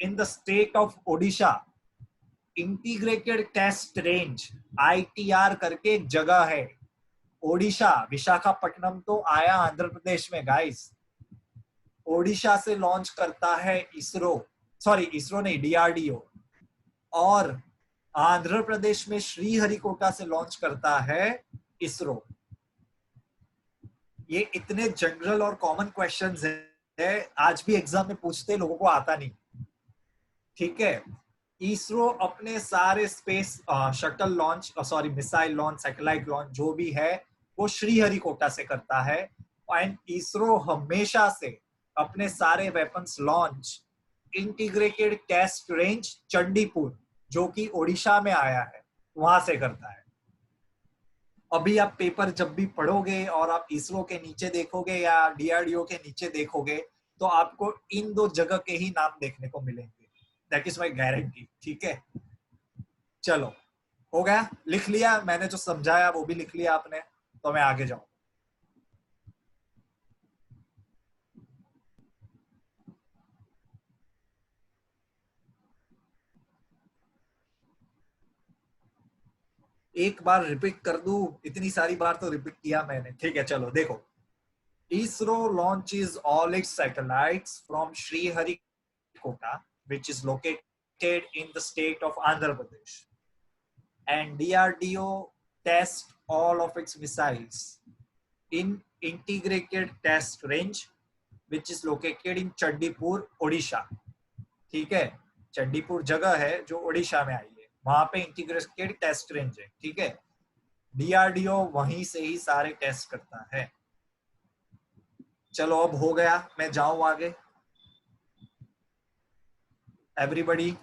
in the state of Odisha. Integrated test range ITR करके एक जगह है, ओडिशा, विशाखापट्टनम तो आया आंध्र प्रदेश में गाइस। ओडिशा से लॉन्च करता है इसरो, सॉरी इसरो नहीं, DRDO, और आंध्र प्रदेश में श्रीहरिकोटा से लॉन्च करता है इसरो। ये इतने जनरल और कॉमन क्वेश्चंस है, आज भी एग्जाम में पूछते, लोगों को आता नहीं, ठीक है। इसरो अपने सारे space shuttle launch, sorry missile launch, satellite launch जो भी है वो श्रीहरिकोटा से करता है। एंड इसरो हमेशा से अपने सारे weapons launch integrated test range Chandipur, जो कि ओडिशा में आया है, वहां से करता है। अभी आप पेपर जब भी पढ़ोगे और आप इसरो के नीचे देखोगे या DRDO के नीचे देखोगे तो आपको इन दो जगह के ही नाम देखने को मिलेंगे, दैट इज माई गारंटी, ठीक है। चलो हो गया, लिख लिया मैंने, जो समझाया वो भी लिख लिया आपने, तो मैं आगे जाऊं। एक बार रिपीट कर दूं, इतनी सारी बार तो रिपीट किया मैंने, ठीक है। चलो देखो, ISRO launches all its satellites from Sriharikota, which is located in the state of Andhra Pradesh, and DRDO tests all of its missiles in integrated test range, which is located in Chandipur, Odisha, ठीक है। चंडीपुर जगह है जो ओडिशा में आई है, वहां पे integrated test range है, ठीक है। DRDO वहीं से ही सारे टेस्ट करता है। चलो अब हो गया, मैं जाऊं आगे। एवरीबॉडी,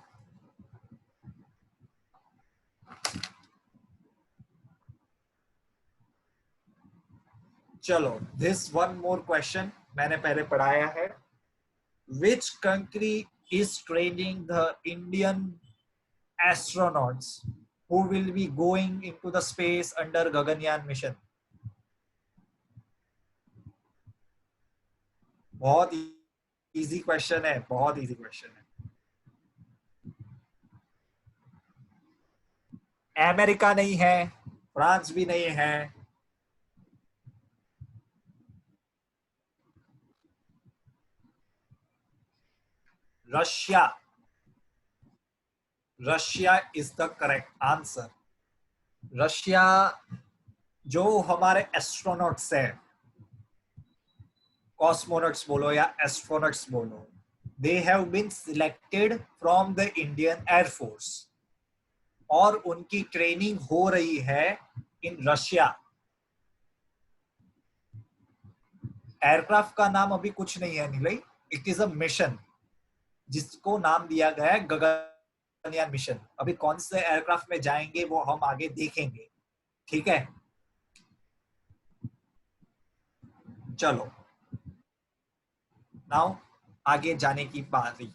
चलो दिस वन मोर क्वेश्चन मैंने पहले पढ़ाया है। Which country is training the Indian astronauts who will be going into the space under Gaganyaan mission? बहुत इजी क्वेश्चन है, बहुत इजी क्वेश्चन है। अमेरिका नहीं है, फ्रांस भी नहीं है, Russia, Russia is the correct answer. Russia जो हमारे एस्ट्रोनॉट्स है, कॉस्मोनॉट्स बोलो या एस्ट्रोनॉट्स बोलो, they have been selected from the Indian air force और उनकी ट्रेनिंग हो रही है इन रशिया। एयरक्राफ्ट का नाम अभी कुछ नहीं है नीलई, इट इज अ मिशन जिसको नाम दिया गया है गगनयान मिशन। अभी कौन से एयरक्राफ्ट में जाएंगे वो हम आगे देखेंगे, ठीक है। चलो नाउ आगे जाने की बारी।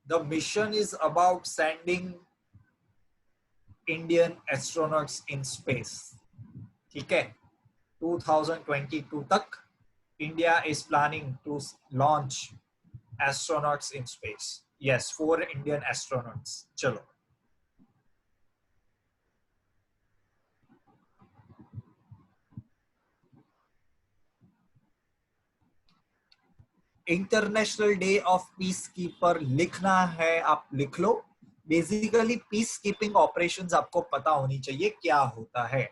The mission is about sending Indian astronauts in space, ठीक है। 2022 तक India is planning to launch astronauts in space. Yes, 4 Indian astronauts. चलो international day of peace keeper लिखना है, आप लिख लो। बेसिकली पीस कीपिंग ऑपरेशंस आपको पता होनी चाहिए क्या होता है।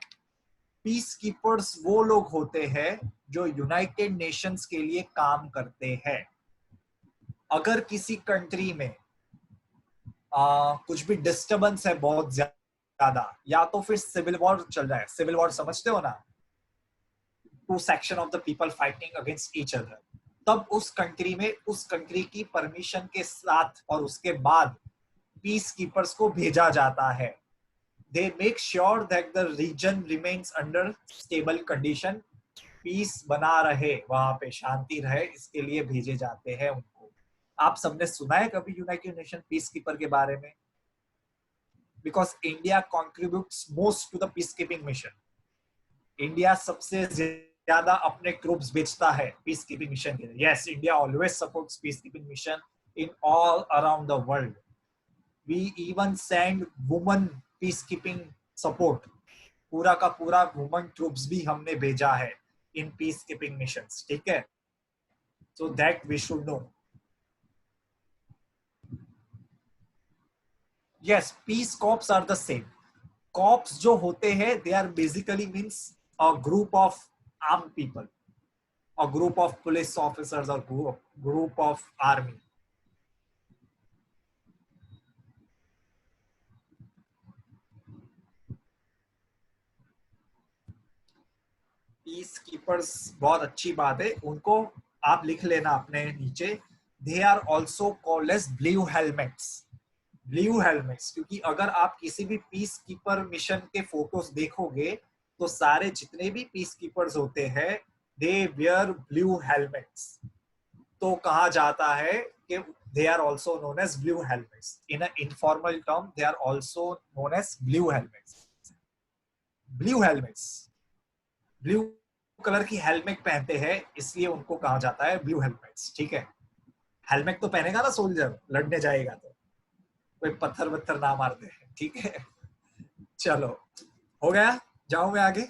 पीस कीपर्स वो लोग होते हैं जो यूनाइटेड नेशंस के लिए काम करते हैं। अगर किसी कंट्री में कुछ भी डिस्टर्बेंस है बहुत ज्यादा, या तो फिर सिविल वॉर चल रहा है, सिविल वॉर समझते हो ना, two section of the people fighting against each other, तब उस कंट्री में उस कंट्री की परमिशन के साथ और उसके बाद पीस कीपर्स को भेजा जाता है। They make sure that the region remains under stable condition, peace बना रहे, वहां पे शांति रहे, इसके लिए भेजे जाते हैं उनको। आप सबने सुना है कभी यूनाइटेड नेशन पीस कीपर के बारे में? Because India contributes most to the peace keeping mission. India सबसे ज्यादा अपने ट्रूप्स भेजता है पीस कीपिंग मिशन के लिए? Yes, India always supports peace keeping mission in all around the world. We even send woman peace keeping support. पूरा का पूरा वुमन ट्रूप्स भी हमने भेजा है इन पीस कीपिंग मिशंस. ठीक है, so that we should know. Yes, peace cops are the same. Cops जो होते हैं they are basically means a group of arm people, a group of police officers or group of army. Peace keepers बहुत अच्छी बात है, उनको आप लिख लेना अपने नीचे. They are also called as blue helmets. Blue helmets, क्योंकि अगर आप किसी भी पीस कीपर मिशन के फोटोज देखोगे तो सारे जितने भी पीस कीपर्स होते हैं दे वियर ब्लू हेलमेट्स. तो कहा जाता है कि they are also known as blue helmets. In an informal term, they are also known as blue helmets. Blue helmets, blue colour की हेलमेट पहनते हैं इसलिए उनको कहा जाता है ब्लू हेलमेट्स. ठीक है, हेलमेट तो पहनेगा ना सोल्जर, लड़ने जाएगा तो कोई पत्थर वत्थर ना मार दे. ठीक है, चलो हो गया, जाऊं मैं आगे.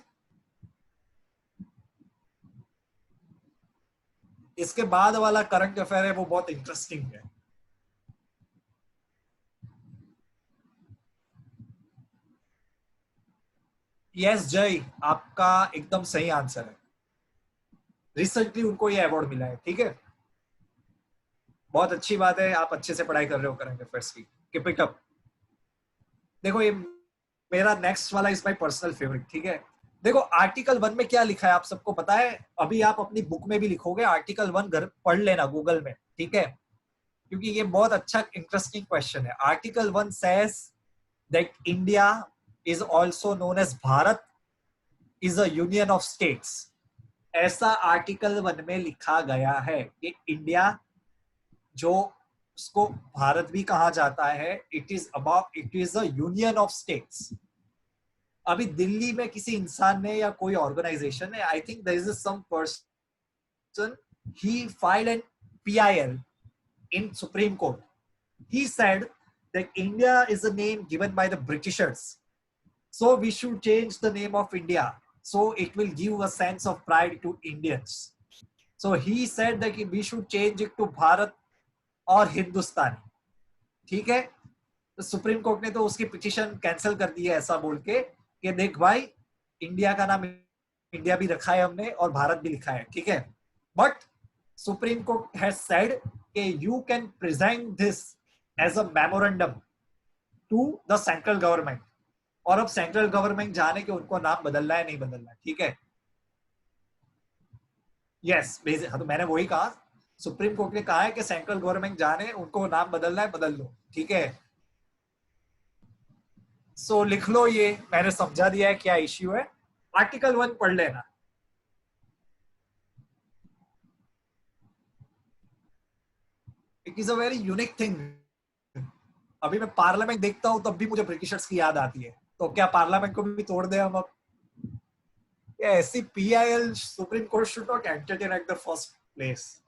इसके बाद वाला करंट अफेयर है वो बहुत इंटरेस्टिंग है. यस जय, आपका एकदम सही आंसर है. रिसेंटली उनको ये अवार्ड मिला है. ठीक है, बहुत अच्छी बात है, आप अच्छे से पढ़ाई कर रहे हो करंट अफेयर्स की. Keep it up. देखो ये मेरा नेक्स्ट वाला इज माय पर्सनल फेवरेट. ठीक है, देखो आर्टिकल 1 में क्या लिखा है आप सबको पता है. अभी आप अपनी बुक में भी लिखोगे आर्टिकल 1, घर पढ़ लेना गूगल में. ठीक है, क्योंकि ये बहुत अच्छा इंटरेस्टिंग क्वेश्चन है. Article 1 says that India is also known as Bharat is a union of states. ऐसा आर्टिकल 1 में लिखा गया है कि इंडिया, जो उसको भारत भी कहा जाता है, it is a union of states. अभी दिल्ली में किसी इंसान ने या कोई ऑर्गेनाइजेशन ने, I think there is some person, he filed an PIL in Supreme Court. He said that India is a name given by the Britishers, so we should change the name of India so it will give a sense of pride to Indians. So he said that we should change it to Bharat और हिंदुस्तानी. ठीक है, तो supreme court ने तो उसकी petition cancel कर दी है ऐसा बोल के कि देख भाई, इंडिया का नाम इंडिया भी रखा है हमने और भारत भी लिखा है. ठीक है, but supreme court has said कि you can present this as a memorandum to the central government. और अब सेंट्रल गवर्नमेंट जाने के उनको नाम बदलना है नहीं बदलना है. ठीक है, यस, तो मैंने वही कहा, सुप्रीम कोर्ट ने कहा है कि सेंट्रल गवर्नमेंट जाने, उनको नाम बदलना है बदल लो. ठीक है, सो लिख लो, ये मैंने समझा दिया है क्या इश्यू है. आर्टिकल 1 पढ़ लेना. It is a very unique thing. अभी मैं पार्लियामेंट देखता हूं तब भी मुझे ब्रिटिशर्स की याद आती है. तो क्या पार्लियामेंट को भी तोड़ दे हम अब? ऐसी PIL supreme court should not entertain at the first place.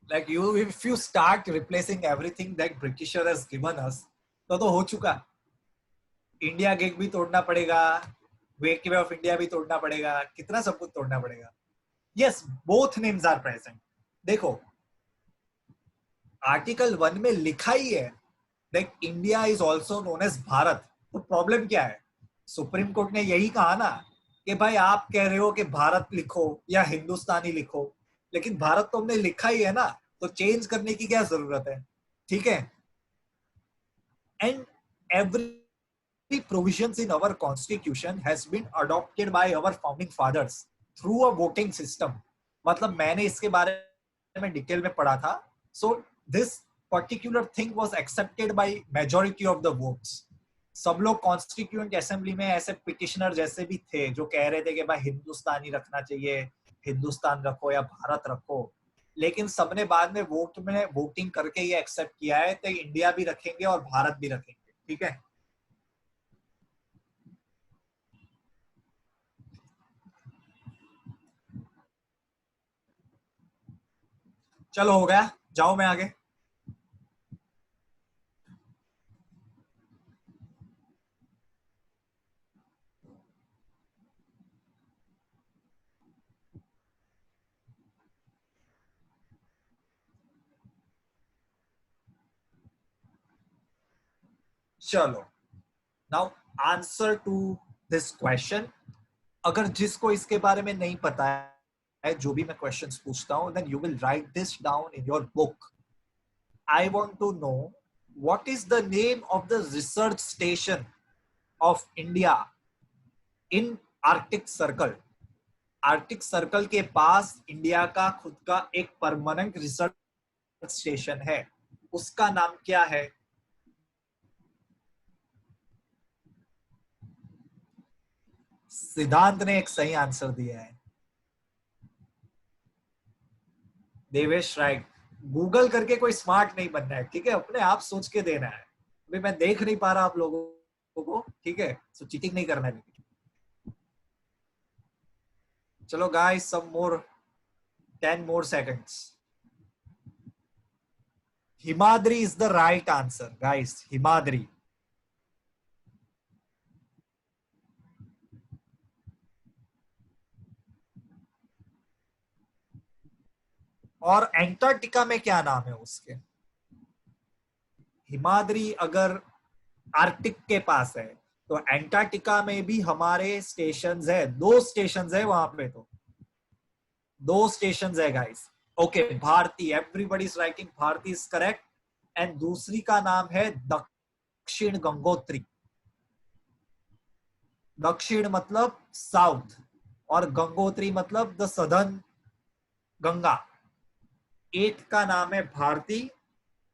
Like you, if you start replacing everything that Britisher has given us, तो हो चुका. इंडिया गेट भी तोड़ना पड़ेगा, गेटवे ऑफ इंडिया भी तोड़ना पड़ेगा, कितना सब कुछ तोड़ना पड़ेगा. Yes, both names are present. देखो आर्टिकल 1 में लिखा ही है that India is also known as Bharat. तो प्रॉब्लम क्या है? सुप्रीम कोर्ट ने यही कहा ना कि भाई आप कह रहे हो कि भारत लिखो या हिंदुस्तानी लिखो, लेकिन भारत तो हमने लिखा ही है ना, तो चेंज करने की क्या जरूरत है. ठीक है, and every provisions in our constitution has been adopted by our founding fathers through a voting system. मतलब मैंने इसके बारे में डिटेल में पढ़ा था. So this particular thing was accepted by majority of the votes. सब लोग कॉन्स्टिट्यूएंट असेंबली में ऐसे पिटिशनर जैसे भी थे जो कह रहे थे कि भाई हिंदुस्तानी रखना चाहिए, हिंदुस्तान रखो या भारत रखो, लेकिन सबने बाद में वोटिंग करके ये एक्सेप्ट किया है कि इंडिया भी रखेंगे और भारत भी रखेंगे. ठीक है, चलो हो गया, जाओ मैं आगे। चलो, now answer to this question. अगर जिसको इसके बारे में नहीं पता है, जो भी मैं क्वेश्चंस पूछता हूं, then you will write this down in your book. I want to know what is the name of the research station of India in Arctic circle. Arctic circle के पास इंडिया का खुद का एक परमानेंट रिसर्च स्टेशन है, उसका नाम क्या है? सिद्धांत ने एक सही आंसर दिया है। देवेश राइट। गूगल करके कोई स्मार्ट नहीं बनना है, ठीक है? अपने आप सोच के देना है। अभी मैं देख नहीं पा रहा आप लोगों को, ठीक है? सो चीटिंग नहीं करना है। चलो guys, some more 10 more seconds. Himadri is the right answer guys, Himadri. और एंटार्क्टिका में क्या नाम है उसके? हिमाद्री अगर आर्कटिक के पास है, तो एंटार्क्टिका में भी हमारे स्टेशंस है, 2 स्टेशंस है वहां पे। तो 2 स्टेशंस है guys. Okay, Bharati, everybody is writing Bharati is correct. And दूसरी का नाम है दक्षिण गंगोत्री। दक्षिण मतलब साउथ, और गंगोत्री मतलब द सदर्न गंगा। एक का नाम है भारती,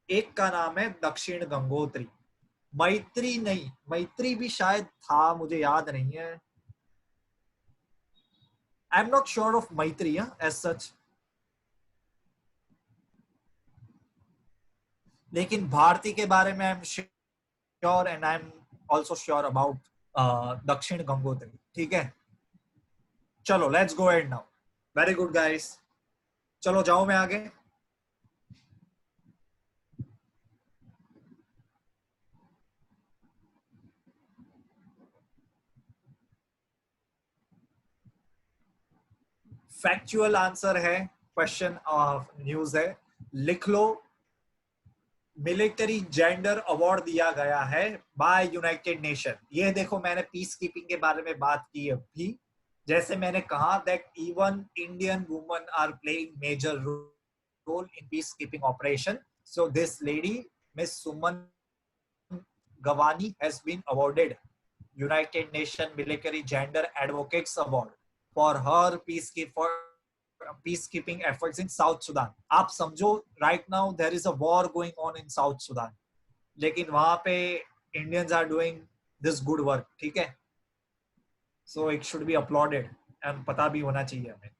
एक का नाम है दक्षिण गंगोत्री। मैत्री नहीं, मैत्री भी शायद था, मुझे याद नहीं है। आई एम नॉट श्योर ऑफ मैत्री एज सच, लेकिन भारती के बारे में I am sure, and I am also sure about दक्षिण गंगोत्री। ठीक है, चलो let's go ahead now. Very good guys, चलो जाओ मैं आगे। फैक्चुअल आंसर है, क्वेश्चन ऑफ न्यूज है। लिख लो, मिलिट्री जेंडर अवार्ड दिया गया है बाय यूनाइटेड नेशन। ये देखो, मैंने पीस कीपिंग के बारे में बात की अभी। जैसे मैंने कहा that even Indian women are playing major role in peace keeping operation. So this lady, miss Suman Gawani, has been awarded United Nation military gender advocates award for her peacekeeping efforts in South Sudan. आप समझो, right now there is a war going on in South Sudan, लेकिन वहां पे Indians are doing this good work, ठीक है? So it should be applauded, and पता भी होना चाहिए हमें।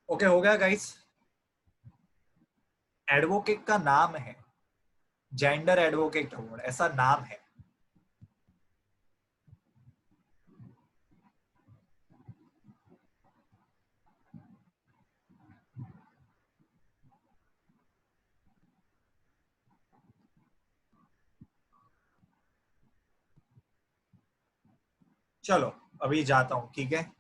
ओके, हो गया गाइस। एडवोकेट का नाम है जेंडर एडवोकेट अवार्ड, ऐसा नाम है। चलो अभी जाता हूं, ठीक है?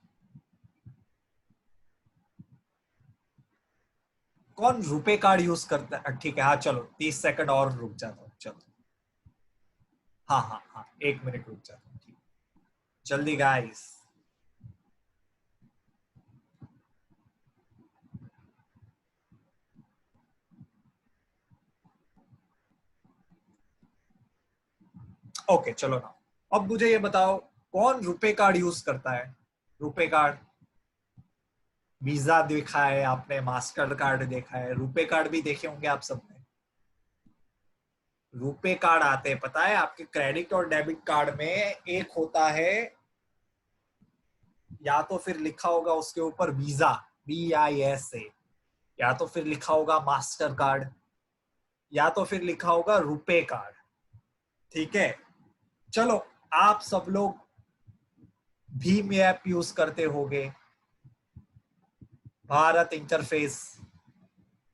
कौन रुपए कार्ड यूज करता है? ठीक है, हाँ चलो 30 सेकंड और रुक जाता हूँ, चलो। हाँ हाँ हाँ, 1 मिनट रुक जाता हूँ, ठीक। जल्दी गाइस। ओके चलो ना, अब मुझे ये बताओ, कौन रुपए कार्ड यूज करता है? रुपए कार्ड, वीजा देखा है आपने, मास्टर कार्ड देखा है, रुपए कार्ड भी देखे होंगे आप सबने। रुपे कार्ड आते हैं, पता है आपके क्रेडिट और डेबिट कार्ड में एक होता है, या तो फिर लिखा होगा उसके ऊपर वीजा, VISA, या तो फिर लिखा होगा मास्टर कार्ड, या तो फिर लिखा होगा रुपे कार्ड। ठीक है, चलो आप सब लोग भीम ऐप यूज करते होगे, भारत इंटरफेस,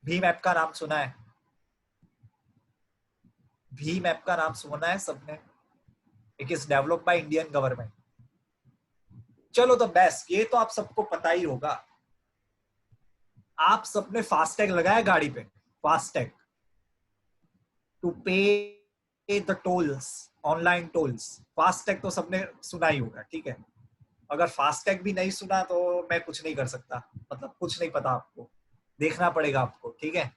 भीम ऐप का नाम सुना है? भीम ऐप का नाम सुना है सबने? It is developed by Indian government. चलो द बेस्ट, ये तो आप सबको पता ही होगा। आप सबने फास्टैग लगाया गाड़ी पे? FASTag to pay the tolls, online tolls, FASTag तो सबने सुना ही होगा। ठीक है, अगर फास्टैग भी नहीं सुना तो मैं कुछ नहीं कर सकता, मतलब कुछ नहीं पता आपको, देखना पड़ेगा आपको। ठीक है,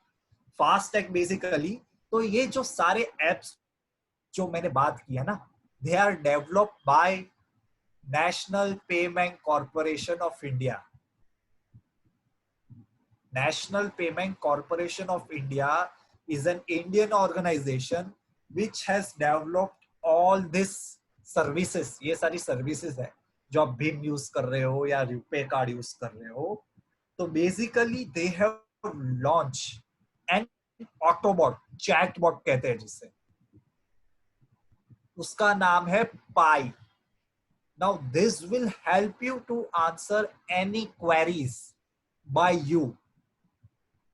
फास्टैग बेसिकली, तो ये जो सारे एप्स जो मैंने बात की है ना, they are developed by national payment corporation of India. National Payment Corporation of India is an Indian organization which has developed all this services। ये सारी सर्विसेज है जो आप भीम यूज कर रहे हो या रुपे कार्ड यूज कर रहे हो। तो basically they have launch an autobot, chatbot कहते हैं जिसे, उसका नाम है Pai. Now this will help you to answer any queries by you.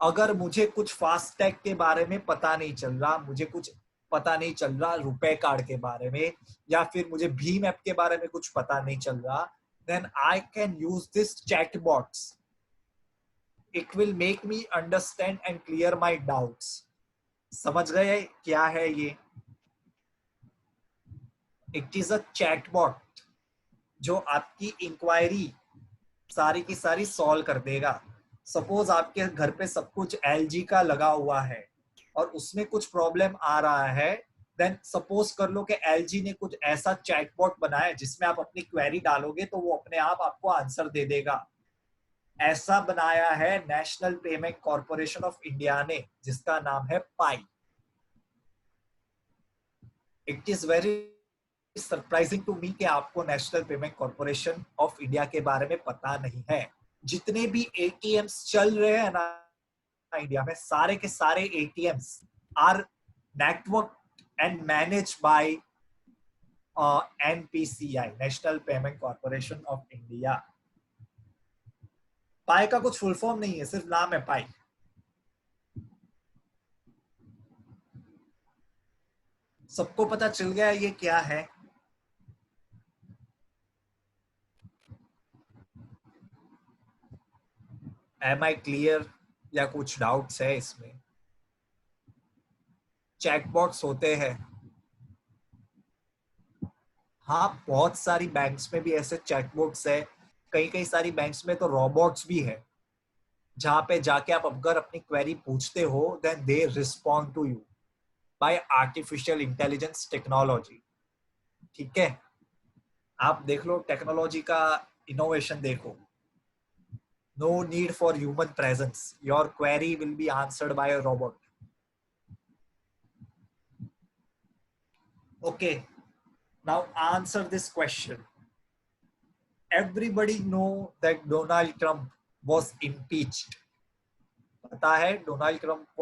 अगर मुझे कुछ फास्टैग के बारे में पता नहीं चल रहा, मुझे कुछ पता नहीं चल रहा रुपए कार्ड के बारे में, या फिर मुझे भीम ऐप के बारे में कुछ पता नहीं चल रहा, then I can use this chat bots. It will make me understand and clear my doubts. समझ गए क्या है ये? It is a chat bot जो आपकी इंक्वायरी सारी की सारी सॉल्व कर देगा। सपोज आपके घर पे सब कुछ LG का लगा हुआ है और उसमें कुछ प्रॉब्लम आ रहा है, देन सपोज कर लो कि LG ने कुछ ऐसा चैटबॉट बनाया जिसमें आप अपनी क्वेरी डालोगे तो वो अपने आप आपको आंसर दे देगा। ऐसा बनाया है National payment corporation of India ने, जिसका नाम है Pai. It is very surprising to me कि आपको National payment corporation of India के बारे में पता नहीं है। जितने भी ATMs चल रहे हैं ना इंडिया में, सारे के सारे ATMs are network and manage by NPCI, National payment corporation of India. Pai का कुछ फुल फॉर्म नहीं है, सिर्फ नाम है पाई। सबको पता चल गया ये क्या है? एम आई क्लियर या कुछ डाउट्स है इसमें? चैटबॉट्स होते हैं, हाँ बहुत सारी बैंक्स में भी ऐसे चैटबॉट्स है, कई कई सारी बैंक्स में तो रोबोट्स भी है, जहां पे जाके आप अगर अपनी क्वेरी पूछते हो then they respond to you by artificial intelligence technology. ठीक है, आप देख लो टेक्नोलॉजी का इनोवेशन देखो। No need for human presence, your query will be answered by a robot. Okay, now answer this question. Everybody know that Donald Trump was impeached। पता है Donald Trump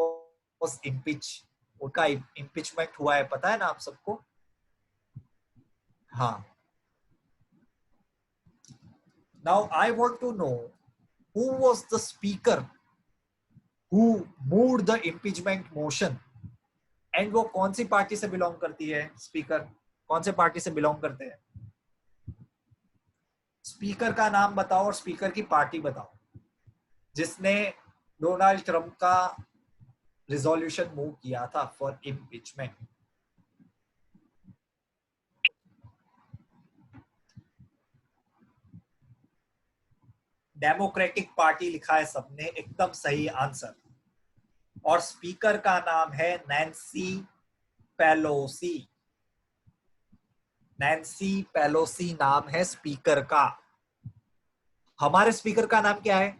was impeached, उनका impeachment हुआ है, पता है ना आप सबको? हाँ। Now I want to know who was the speaker who moved the impeachment motion, and वो कौन सी पार्टी से बिलोंग करती है? स्पीकर कौन से पार्टी से बिलोंग करते हैं? स्पीकर का नाम बताओ और स्पीकर की पार्टी बताओ जिसने डोनाल्ड ट्रम्प का रिजोल्यूशन मूव किया था फॉर इम्पीचमेंट। डेमोक्रेटिक पार्टी लिखा है सबने, एकदम सही आंसर। और स्पीकर का नाम है नैन्सी पेलोसी। नैन्सी पेलोसी नाम है स्पीकर का। हमारे स्पीकर का नाम क्या है?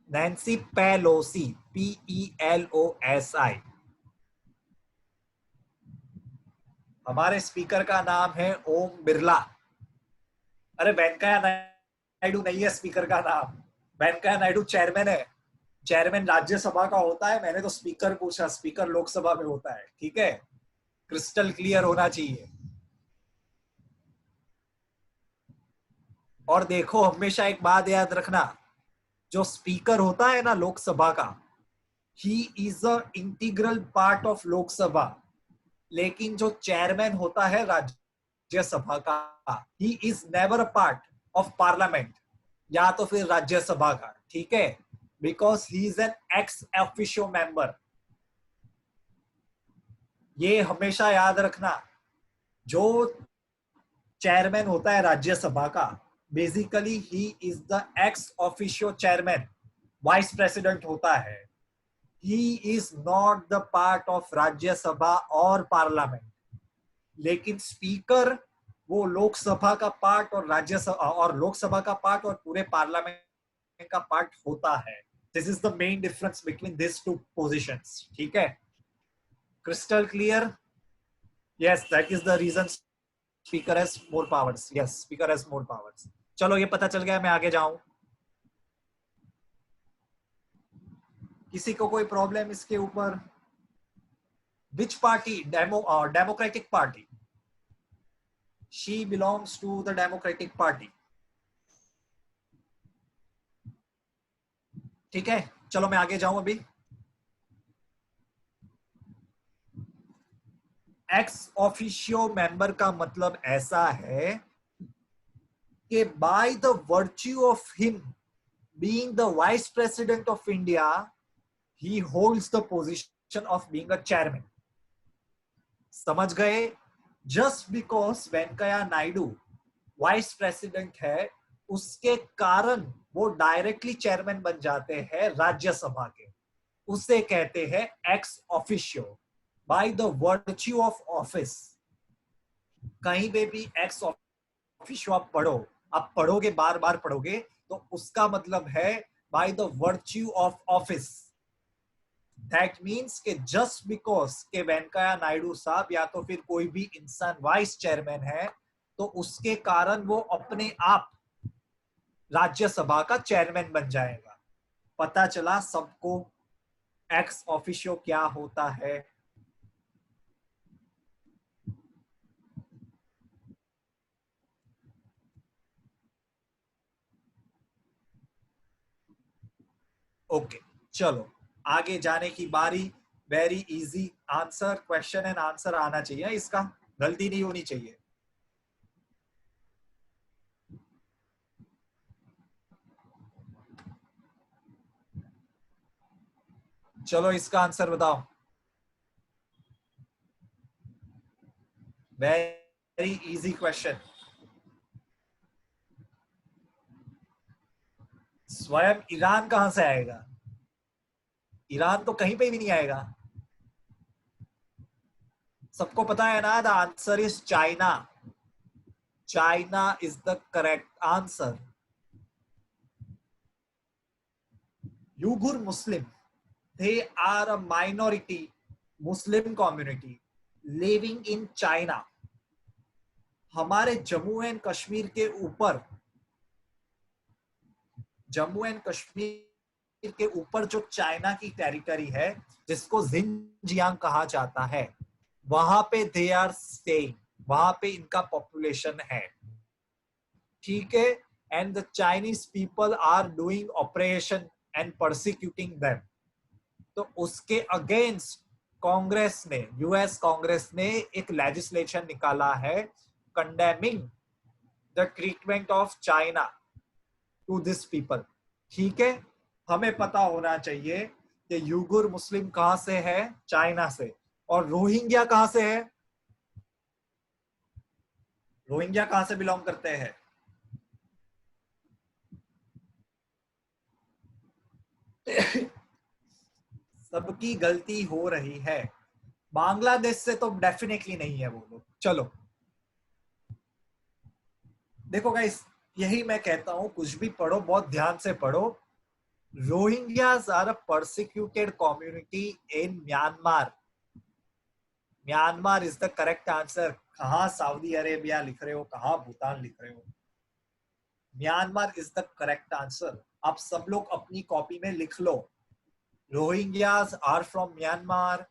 Nancy Pelosi, PELOSI। हमारे स्पीकर का नाम है ओम बिरला। अरे वेंकैया नायडू नहीं है स्पीकर का नाम, वेंकैया नायडू चेयरमैन है। चेयरमैन राज्यसभा का होता है, मैंने तो स्पीकर पूछा, स्पीकर लोकसभा में होता है। ठीक है, क्रिस्टल क्लियर होना चाहिए। और देखो हमेशा एक बात याद रखना, जो स्पीकर होता है ना लोकसभा का, he is a integral part of Lok Sabha. लेकिन जो चेयरमैन होता है राज्यसभा का, he is never a part of parliament या तो फिर राज्यसभा का। ठीक है, because he is an ex officio member. ये हमेशा याद रखना, जो चेयरमैन होता है राज्यसभा का, basically he is the ex officio chairman, vice president होता है। He is not the part of Rajya Sabha और पार्लियामेंट। लेकिन स्पीकर वो लोकसभा का पार्ट और राज्यसभा और लोकसभा का पार्ट और पूरे पार्लियामेंट का पार्ट होता है। This is the main difference between this two positions. ठीक है, crystal clear? Yes, that is the reason speaker has more powers. Yes, speaker has more powers. चलो ये पता चल गया, मैं आगे जाऊं। किसी को कोई प्रॉब्लम इसके ऊपर? विच party? Democratic party. She belongs to the Democratic Party. ठीक है, चलो मैं आगे जाऊं अभी। एक्स ऑफिशियो मेंबर का मतलब ऐसा है कि by the virtue of him being the vice president of India, he holds the position of being a chairman. समझ गए? Just because Venkaiah Naidu vice president है, उसके कारण वो डायरेक्टली चेयरमैन बन जाते हैं राज्यसभा के। उसे कहते हैं ex officio, by the virtue of office. कहीं पे भी एक्स ऑफिशियो आप पढ़ो, आप पढ़ोगे, बार बार पढ़ोगे, तो उसका मतलब है by the virtue of office. That means के जस्ट बिकॉज के वेंकैया नायडू साहब या तो फिर कोई भी इंसान वाइस चेयरमैन है, तो उसके कारण वो अपने आप राज्यसभा का चेयरमैन बन जाएगा। पता चला सबको एक्स ऑफिशियो क्या होता है? ओके, चलो आगे जाने की बारी। Very easy answer, question and answer आना चाहिए इसका, गलती नहीं होनी चाहिए। चलो इसका आंसर बताओ। Very easy question. स्वयं ईरान कहां से आएगा? ईरान तो कहीं पे भी नहीं आएगा। सबको पता है ना, the answer is China. China is the correct answer. Uyghur Muslim, they are a minority Muslim community living in China. हमारे जम्मू एंड कश्मीर के ऊपर जो चाइना की टेरिटरी है, जिसको जिनजियांग कहा जाता है, वहां पे दे आर स्टेइंग, वहां पे इनका पॉपुलेशन है। ठीक है, and the Chinese people are doing operation and persecuting them. तो उसके अगेंस्ट कांग्रेस ने, यूएस कांग्रेस ने एक लेजिस्लेशन निकाला है condemning the treatment of China to this people. ठीक है, हमें पता होना चाहिए कि यूगुर मुस्लिम कहां से है? चाइना से। और रोहिंग्या कहां से है? रोहिंग्या कहां से बिलोंग करते हैं? सबकी गलती हो रही है। बांग्लादेश से तो डेफिनेटली नहीं है वो लोग। चलो देखो गाइस, यही मैं कहता हूं, कुछ भी पढ़ो बहुत ध्यान से पढ़ो। Rohingyas are a persecuted community in Myanmar. Myanmar is the correct answer. कहाँ सऊदी अरेबिया लिख रहे हो, कहाँ भूटान लिख रहे हो? Myanmar is the correct answer. आप सब लोग अपनी कॉपी में लिख लो. Rohingyas are from Myanmar,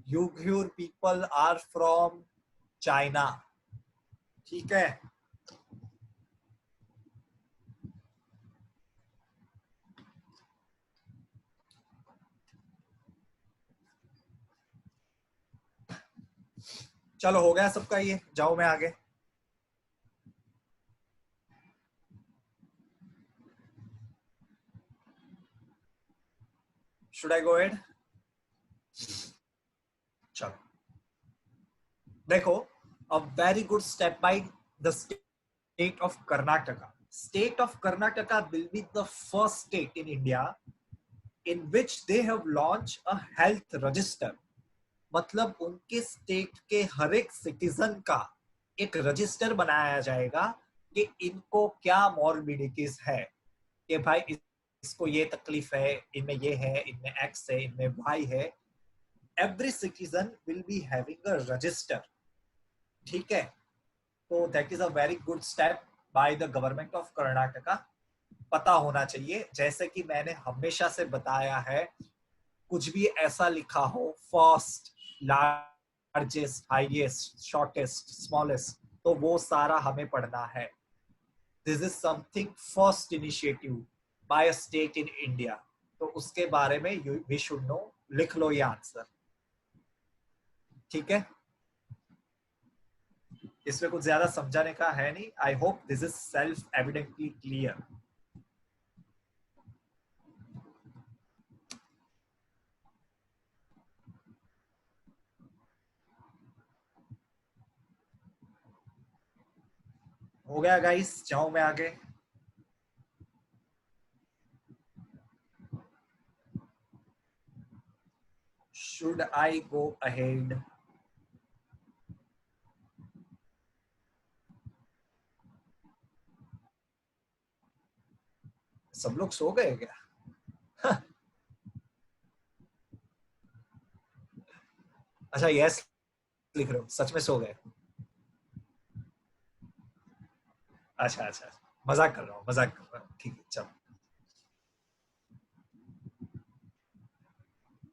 Uyghur people are from China. ठीक है. चलो हो गया सबका, ये जाओ मैं आगे. Should I go ahead? चलो देखो, a very good step by the state of Karnataka. State of Karnataka will be the first state in India in which they have launched a health register. मतलब उनके state के हर एक citizen का एक register बनाया जाएगा कि इनको क्या मॉर्बिडिटीज है, कि भाई इसको ये तकलीफ है, इनमें ये है, इनमें एक्स है, इनमें वाई है. Every citizen will be having a resistor. ठीक है. तो that is a very good step by the government of Karnataka. पता होना चाहिए, जैसे कि मैंने हमेशा से बताया है, कुछ भी ऐसा लिखा हो first, largest, highest, shortest, smallest, तो वो सारा हमें पढ़ना है. This is something first initiative by a state in India. तो उसके बारे में वी शुड नो. लिख लो ये आंसर. ठीक है. इसमें कुछ ज्यादा समझाने का है नहीं. I hope this is self evidently clear. हो गया गाइस, जाऊं मैं आगे. Should I go ahead? सब लोग सो गए क्या? अच्छा यस लिख रहे हो, सच में सो गए? अच्छा अच्छा, मजाक कर रहा हूँ, मजाक कर रहा हूँ. ठीक है चलो.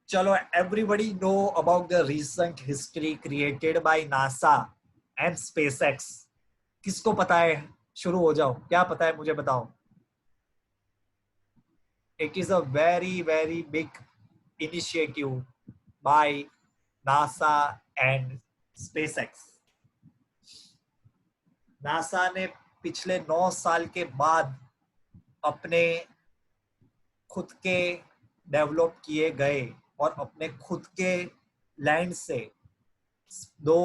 चलो, everybody know about the recent history created by NASA and SpaceX. किसको पता है? शुरू हो जाओ. क्या पता है मुझे बताओ. It is a very very big initiative by NASA and SpaceX. NASA ने पिछले 9 साल के बाद अपने खुद के डेवलप किए गए और अपने खुद के लैंड से 2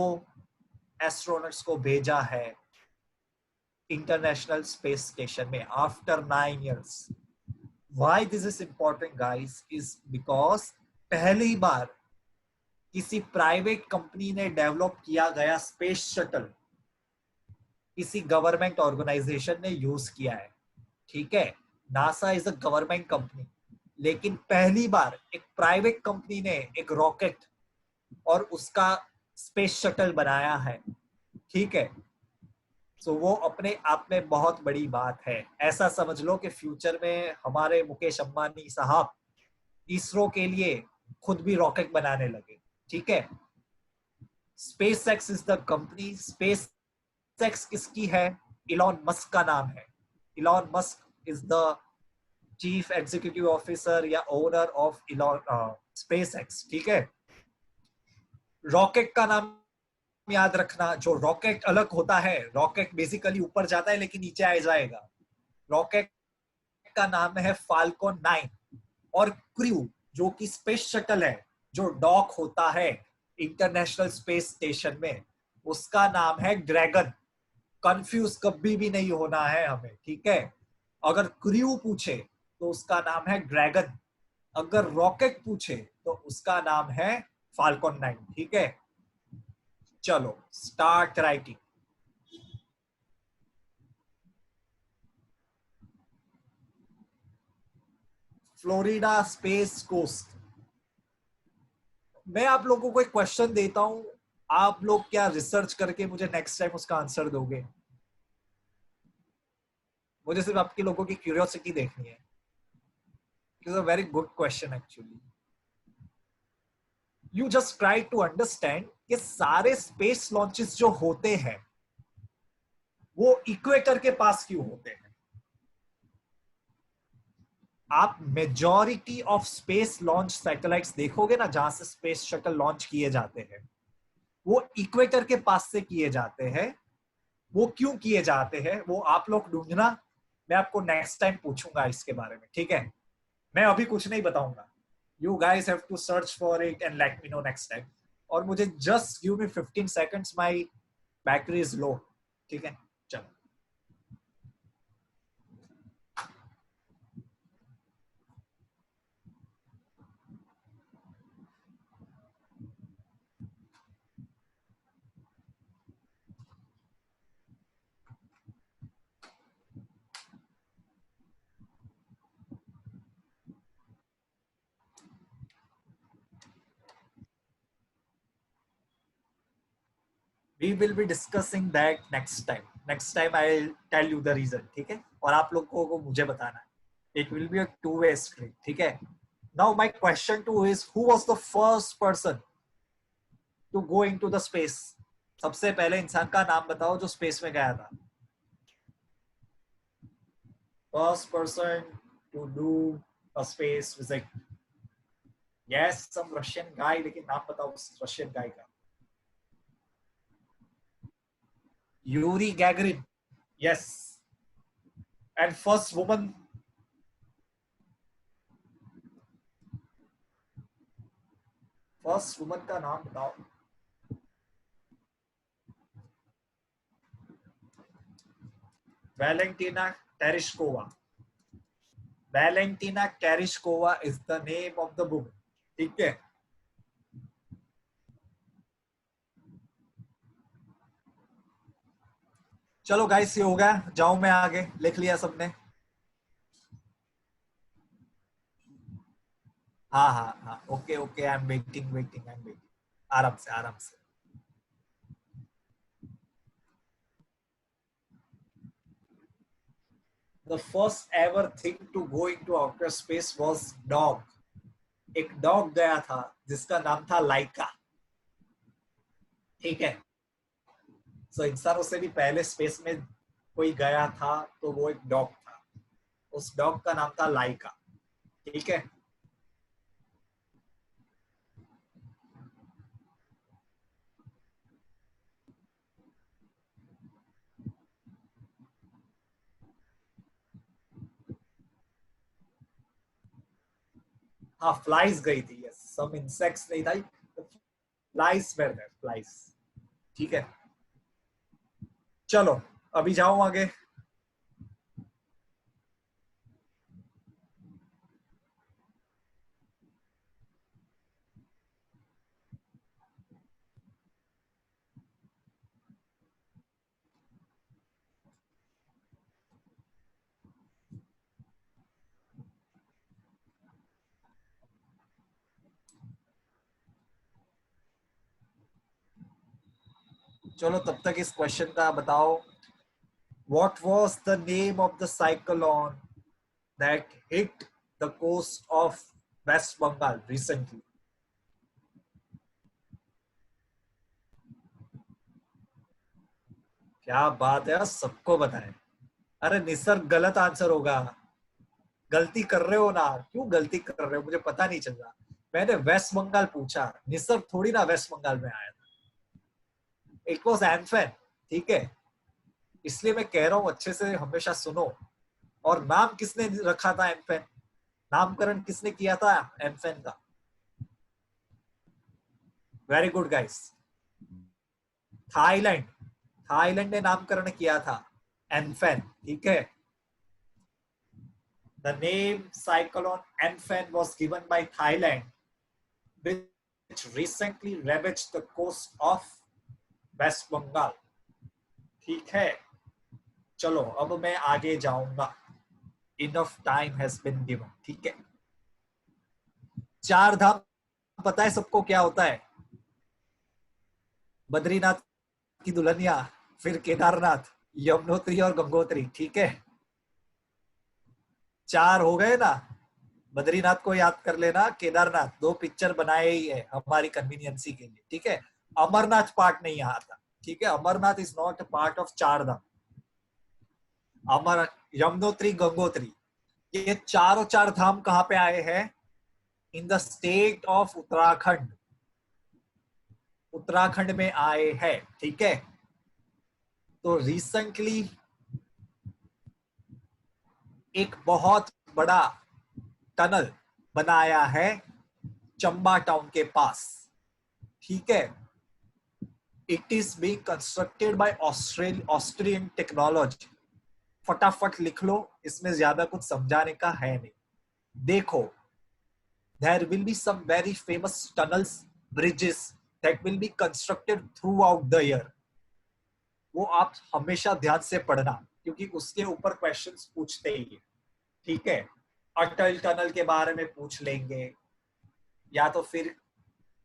एस्ट्रोनॉट्स को भेजा है इंटरनेशनल स्पेस स्टेशन में after 9 years. Why this is important guys is because पहली बार किसी प्राइवेट कंपनी ने डेवलप किया गया स्पेस शटल किसी गवर्नमेंट ऑर्गेनाइजेशन ने यूज किया है. ठीक है. NASA is a government company, लेकिन पहली बार एक प्राइवेट कंपनी ने एक रॉकेट और उसका स्पेस शटल बनाया है. ठीक है. सो वो अपने आप में बहुत बड़ी बात है. ऐसा समझ लो कि फ्यूचर में हमारे मुकेश अंबानी साहब इसरो के लिए खुद भी रॉकेट बनाने लगे. ठीक है. SpaceX is the company. SpaceX किसकी है? इलॉन मस्क का नाम है. Elon Musk is the chief executive officer या owner of Elon SpaceX. ठीक है. रॉकेट का नाम याद रखना. जो रॉकेट अलग होता है, रॉकेट बेसिकली ऊपर जाता है लेकिन नीचे आ जाएगा. रॉकेट का नाम है फाल्कन 9. और क्रू जो कि स्पेस शटल है, जो डॉक होता है इंटरनेशनल स्पेस स्टेशन में, उसका नाम है ड्रैगन. कंफ्यूज कभी भी नहीं होना है हमें. ठीक है. अगर क्रू पूछे तो उसका नाम है ड्रैगन. अगर रॉकेट पूछे तो उसका नाम है फाल्कन 9. ठीक है. चलो start writing. Florida space coast. मैं आप लोगों को एक क्वेश्चन देता हूं, आप लोग क्या रिसर्च करके मुझे नेक्स्ट टाइम उसका आंसर दोगे? मुझे सिर्फ आपके लोगों की क्यूरियोसिटी देखनी है। It's a very good question actually. You just try to understand कि सारे स्पेस लॉन्चेस जो होते हैं वो इक्वेटर के पास क्यों होते हैं? आप majority of space launch satellites देखोगे ना, जहां से स्पेस शटल लॉन्च किए जाते हैं, वो इक्वेटर के पास से किए जाते हैं। वो क्यों किए जाते हैं वो आप लोग ढूंढना, मैं आपको नेक्स्ट टाइम पूछूंगा इसके बारे में, ठीक है? मैं अभी कुछ नहीं बताऊंगा। You guys have to search for it and let me know next time. और मुझे just give me 15 seconds, my battery is low. ठीक है, चलो। We will be discussing that next time. Next time I'll tell you the reason, ठीक है? और आप लोगों को मुझे बताना है। It will be a two-way street, ठीक है? Now my question to you is, who was the first person to go into the space? सबसे पहले इंसान का नाम बताओ जो स्पेस में गया था। First person to do a space visit. Yes, some Russian guy, लेकिन नाम बताओ उस Russian guy का। Yuri Gagarin. Yes. And first woman, first woman का नाम बताओ। Valentina Tereshkova. Valentina Tereshkova is the name of the woman, ठीक है? चलो गाइस, ये हो गया, जाऊं मैं आगे, लिख लिया सबने? हाँ हाँ हाँ, okay okay, I am waiting waiting, I am waiting. आराम से आराम से। The first ever thing to go into outer space was dog. एक डॉग गया था जिसका नाम था लाइका, ठीक है? सो इंसानों से भी पहले स्पेस में कोई गया था तो वो एक डॉग था। उस डॉग का नाम था लाइका, ठीक है? हाँ, फ्लाइज गई थी, यस। सम इंसेक्ट्स नहीं था, फ्लाइज वेयर देयर, फ्लाइज, ठीक है? चलो, अभी जाऊं आगे। चलो, तब तक इस क्वेश्चन का बताओ। What was the name of the cyclone that hit the coast of West Bengal recently? क्या बात है, सबको पता है। अरे निसर्ग, गलत आंसर होगा। गलती कर रहे हो ना, क्यों गलती कर रहे हो? मुझे पता नहीं चल रहा। मैंने वेस्ट बंगाल पूछा, निसर्ग थोड़ी ना वेस्ट बंगाल में आया था। इट वॉज एम्फेन, ठीक है? इसलिए मैं कह रहा हूं अच्छे से हमेशा सुनो। और नाम किसने रखा था एम्फेन? नामकरण किसने किया था एम्फेन का? Very good guys. Thailand. Thailand ने नामकरण किया था एम्फेन, ठीक है? The name cyclone Amphan was given by Thailand, which recently ravaged the coast of West Bengal. ठीक है, चलो अब मैं आगे जाऊंगा। Enough time has been given, ठीक है? चार धाम पता है सबको क्या होता है? बद्रीनाथ की दुल्हनिया, फिर केदारनाथ, यमुनोत्री और गंगोत्री। ठीक है, चार हो गए ना। बद्रीनाथ को याद कर लेना, केदारनाथ, दो पिक्चर बनाए ही है हमारी कन्वीनियंसी के लिए। ठीक है, अमरनाथ पार्ट नहीं आता। ठीक है, Amarnath is not a part of Char Dham. अमर, यमुनोत्री, गंगोत्री, ये चारों चार धाम कहाँ पे आए हैं? In the state of Uttarakhand. Uttarakhand में आए हैं। ठीक है, तो रिसेंटली एक बहुत बड़ा टनल बनाया है चंबा टाउन के पास। ठीक है, it is being constructed by Austrian technology. फटाफट लिख लो, इसमें ज्यादा कुछ समझाने का है नहीं। देखो, there will be some very famous tunnels, bridges that will be constructed throughout the year. वो आप हमेशा ध्यान से पढ़ना, क्योंकि उसके ऊपर क्वेश्चंस पूछते ही है। ठीक है, अटल टनल के बारे में पूछ लेंगे, या तो फिर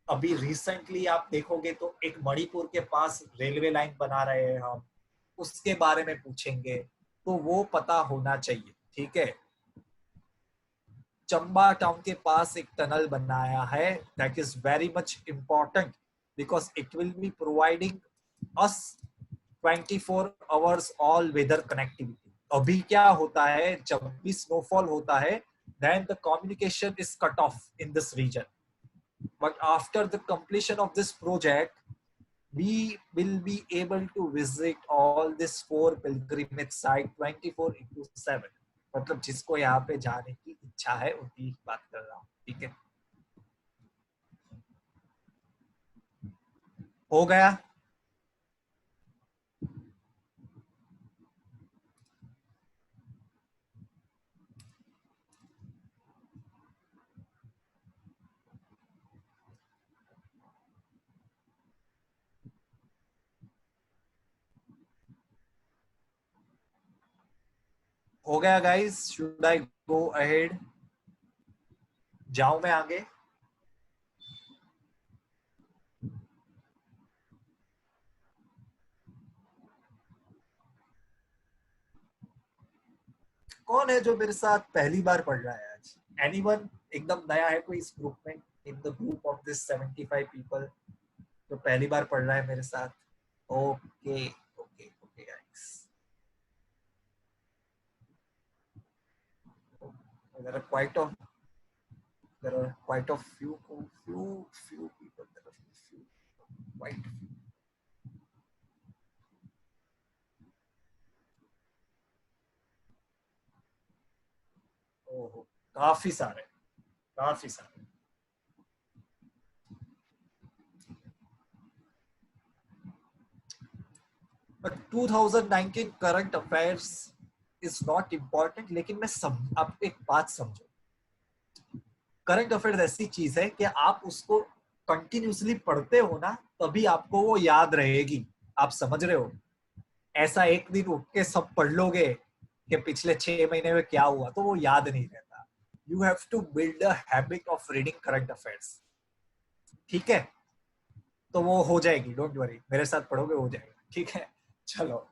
अभी रिसेंटली आप देखोगे तो एक मणिपुर के पास रेलवे लाइन बना रहे हैं हम, उसके बारे में पूछेंगे, तो वो पता होना चाहिए। ठीक है, चंबा टाउन के पास एक टनल बनाया है, that is very much important because it will be providing us 24 hours all weather connectivity. अभी क्या होता है, जब भी स्नोफॉल होता है, then the communication is cut off in this region. But after the completion of this project, we will be able to visit all this 4 pilgrimage site 24/7. मतलब जिसको यहाँ पे जाने की इच्छा है उनकी बात कर रहा हूँ। ठीक है, हो गया। हो गया guys, should I go ahead? जाऊं मैं आगे? कौन है जो मेरे साथ पहली बार पढ़ रहा है आज? एनीवन एकदम नया है कोई इस ग्रुप में? In the group of this 75 people जो पहली बार पढ़ रहा है मेरे साथ? Okay okay okay guys, there are quite of there are quite a few people, there are few, quite few. ओहो, काफी सारे। But 2019 current affairs is not important, लेकिन आप एक बात समझो, करंट अफेयर्स ऐसी चीज है कि आप उसको कंटिन्यूसली पढ़ते हो ना, तभी आपको वो याद रहेगी। आप समझ रहे हो? ऐसा एक दिन उठ के सब पढ़ लोगे कि पिछले 6 महीने में क्या हुआ, तो वो याद नहीं रहता। You have to build a habit of reading current affairs. ठीक है, तो वो हो जाएगी, डोंट वरी, मेरे साथ पढ़ोगे हो जाएगा। ठीक है, चलो।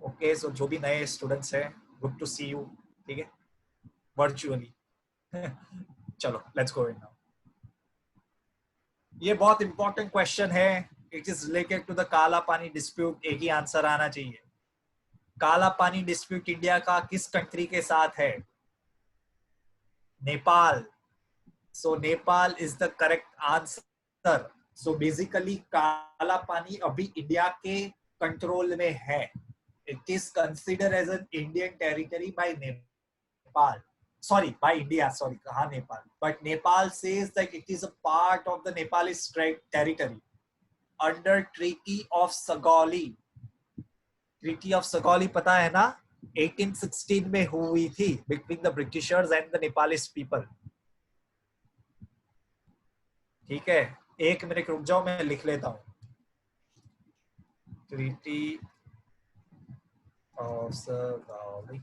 ओके, सो जो भी नए स्टूडेंट्स हैं, गुड टू सी यू। ठीक है, वर्चुअली। चलो, लेट्स गो इन नाउ। ये बहुत इंपॉर्टेंट क्वेश्चन है। It is related to the Kala Pani dispute. एक ही आंसर आना चाहिए। काला पानी डिस्प्यूट इंडिया का किस कंट्री के साथ है? Nepal. So Nepal is the correct answer. So basically Kala Pani अभी इंडिया के कंट्रोल में है। It is consider as an Indian territory by Nepal, sorry, by India, sorry, kaha Nepal, but Nepal says that it is a part of the Nepalese territory under Treaty of Sagali. Treaty of Sagali पता है ना, 1816 में हुई थी between the Britishers and the Nepalese people. ठीक है, एक minute रुक जाओ, मैं लिख लेता हूँ। Treaty of Sagali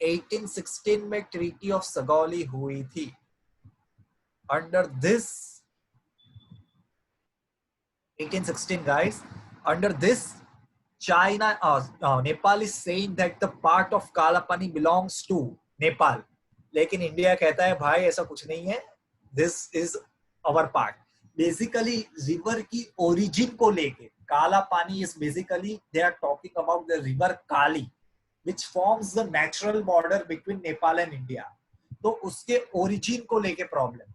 1816 में ट्रीटी ऑफ सगौली हुई थी. Under this 1816 guys, under this China, Nepal is saying that the part of Kalapani belongs to Nepal. लेकिन इंडिया कहता है भाई ऐसा कुछ नहीं है, this is our part. Basically river की ओरिजिन को लेके काला पानी is basically they are talking about the river Kali which forms the natural border between Nepal and India. तो उसके ओरिजिन को लेके प्रॉब्लम.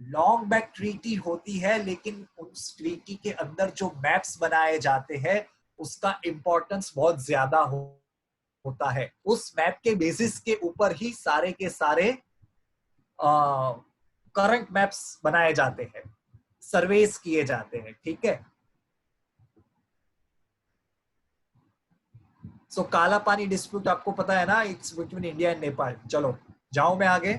लॉन्ग बैक ट्रीटी होती है, लेकिन उस ट्रीटी के अंदर जो मैप्स बनाए जाते हैं उसका इंपॉर्टेंस बहुत ज्यादा होता है. उस मैप के बेसिस के ऊपर ही सारे के सारे करंट मैप्स बनाए जाते हैं, सर्वेस किए जाते हैं. ठीक है. सो काला पानी डिस्प्यूट आपको पता है ना, it's between India and Nepal. चलो जाऊं मैं आगे.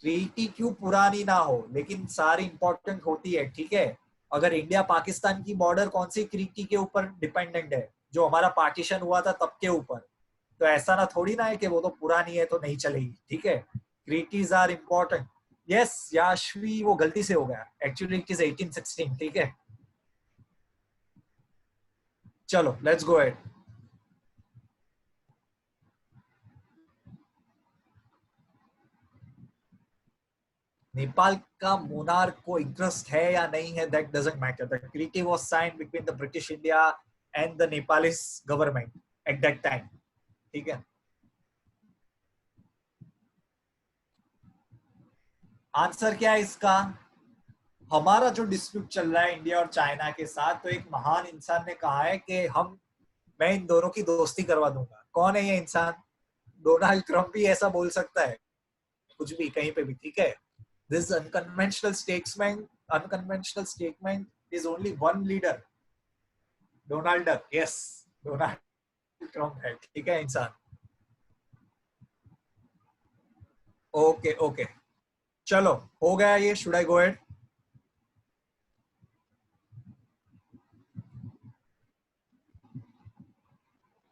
ट्रीटी क्यों पुरानी ना हो, लेकिन सारी इंपॉर्टेंट होती है. ठीक है. अगर इंडिया पाकिस्तान की बॉर्डर कौन सी ट्रीटी के ऊपर डिपेंडेंट है, जो हमारा पार्टीशन हुआ था तब के ऊपर, तो ऐसा ना थोड़ी ना है कि वो तो पुरानी है तो नहीं चलेगी. ठीक है. Treaties are important. Yes Yashvi, वो गलती से हो गया, एक्चुअली इट इज 1816. ठीक है. चलो लेट्स गो एट. नेपाल का मोनार्क को इंटरेस्ट है या नहीं है, that doesn't matter. The treaty was signed between the British India and the Nepalese government at that time. ठीक है. आंसर क्या है इसका? हमारा जो डिस्प्यूट चल रहा है इंडिया और चाइना के साथ, तो एक महान इंसान ने कहा है कि मैं इन दोनों की दोस्ती करवा दूंगा. कौन है ये इंसान? डोनाल्ड ट्रंप भी ऐसा बोल सकता है कुछ भी कहीं पे भी. ठीक है. This unconventional statement is only one leader, Donald Duck. Yes, Donald Trump है. ठीक है इंसान. ओके ओके चलो हो गया ये. Should I go ahead?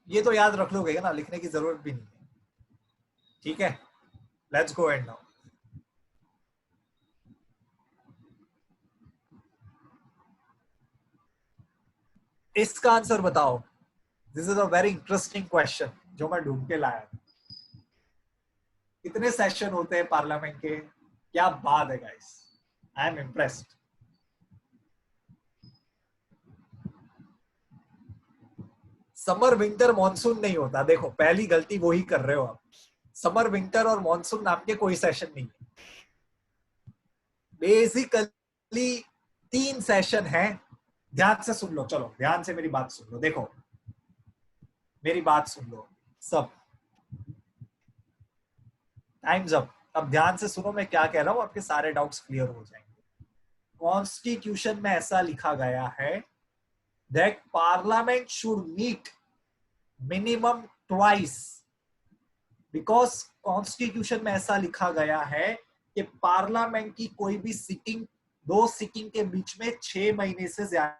ये तो याद रख लोगे ना, लिखने की जरूरत भी नहीं है. ठीक है. Let's go ahead now. इसका आंसर बताओ. This is a very interesting question जो मैं ढूंढ के लाया. कितने सेशन होते हैं पार्लियामेंट के? क्या बात है guys, I am impressed. Summer winter monsoon नहीं होता. देखो पहली गलती वो ही कर रहे हो आप. समर विंटर और मॉनसून नाम के कोई सेशन नहीं है. बेसिकली 3 सेशन है. ध्यान से सुन लो. चलो ध्यान से मेरी बात सुन लो. देखो मेरी बात सुन लो सब. Times up. अब ध्यान से सुनो मैं क्या कह रहा हूं, आपके सारे डाउट्स क्लियर हो जाएंगे. कॉन्स्टिट्यूशन में ऐसा लिखा गया है that parliament should meet minimum twice. Because constitution में ऐसा लिखा गया है कि पार्लियामेंट की कोई भी सिटिंग, 2 सिटिंग के बीच में 6 महीने से ज्यादा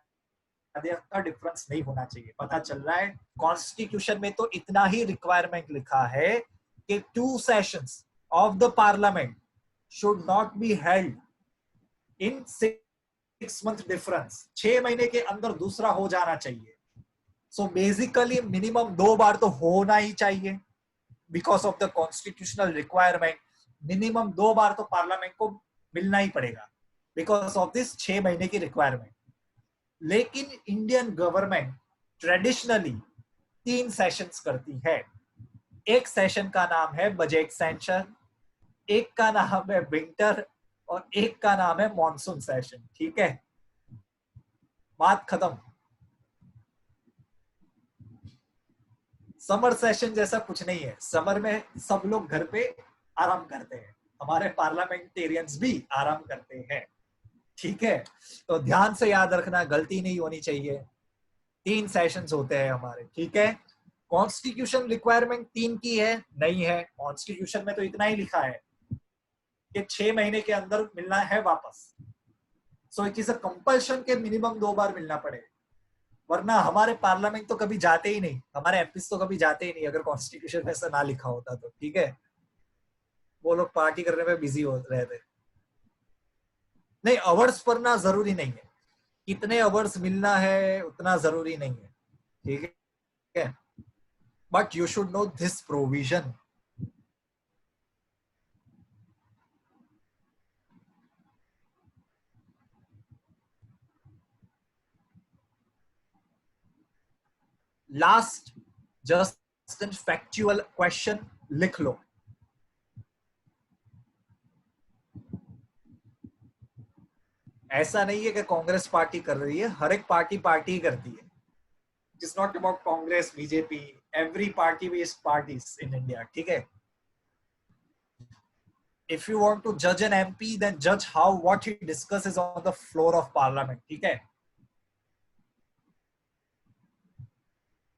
का डिफरेंस नहीं होना चाहिए. पता चल रहा है कॉन्स्टिट्यूशन में तो इतना ही रिक्वायरमेंट लिखा है कि 2 sessions of the parliament should not be held in 6 month difference. 6 महीने के अंदर दूसरा हो जाना चाहिए. सो बेसिकली मिनिमम 2 बार तो होना ही चाहिए. Because of the constitutional requirement minimum 2 बार तो पार्लियामेंट को मिलना ही पड़ेगा बिकॉज ऑफ दिस 6 महीने की रिक्वायरमेंट. लेकिन इंडियन गवर्नमेंट ट्रेडिशनली 3 सेशंस करती है. एक सेशन का नाम है बजट सेशन, एक का नाम है विंटर और एक का नाम है मॉनसून सेशन. ठीक है. बात खत्म. समर सेशन जैसा कुछ नहीं है. समर में सब लोग घर पे आराम करते हैं. हमारे पार्लियामेंटेरियंस भी आराम करते हैं. ठीक है. तो ध्यान से याद रखना, गलती नहीं होनी चाहिए. 3 सेशंस होते हैं हमारे. ठीक है. कॉन्स्टिट्यूशन रिक्वायरमेंट 3 की है नहीं है. कॉन्स्टिट्यूशन में तो इतना ही लिखा है कि 6 महीने के अंदर मिलना है वापस. So it is a compulsion के मिनिमम 2 बार मिलना पड़ेगा, वरना हमारे पार्लियामेंट तो कभी जाते ही नहीं, हमारे एमपी तो कभी जाते ही नहीं अगर कॉन्स्टिट्यूशन में ऐसा ना लिखा होता तो। ठीक है, वो लोग पार्टी करने में बिजी हो रहे थे। नहीं, अवर्स पढ़ना जरूरी नहीं है, कितने अवर्स मिलना है उतना जरूरी नहीं है। ठीक है, but you should no this provision. Last just an factual question लिख लो। ऐसा नहीं है कि कांग्रेस पार्टी कर रही है, हर एक पार्टी पार्टी ही करती है। It is not about Congress, BJP, every party based parties in India. ठीक है, if you want to judge an MP, then judge how what he discusses on the floor of parliament. ठीक है,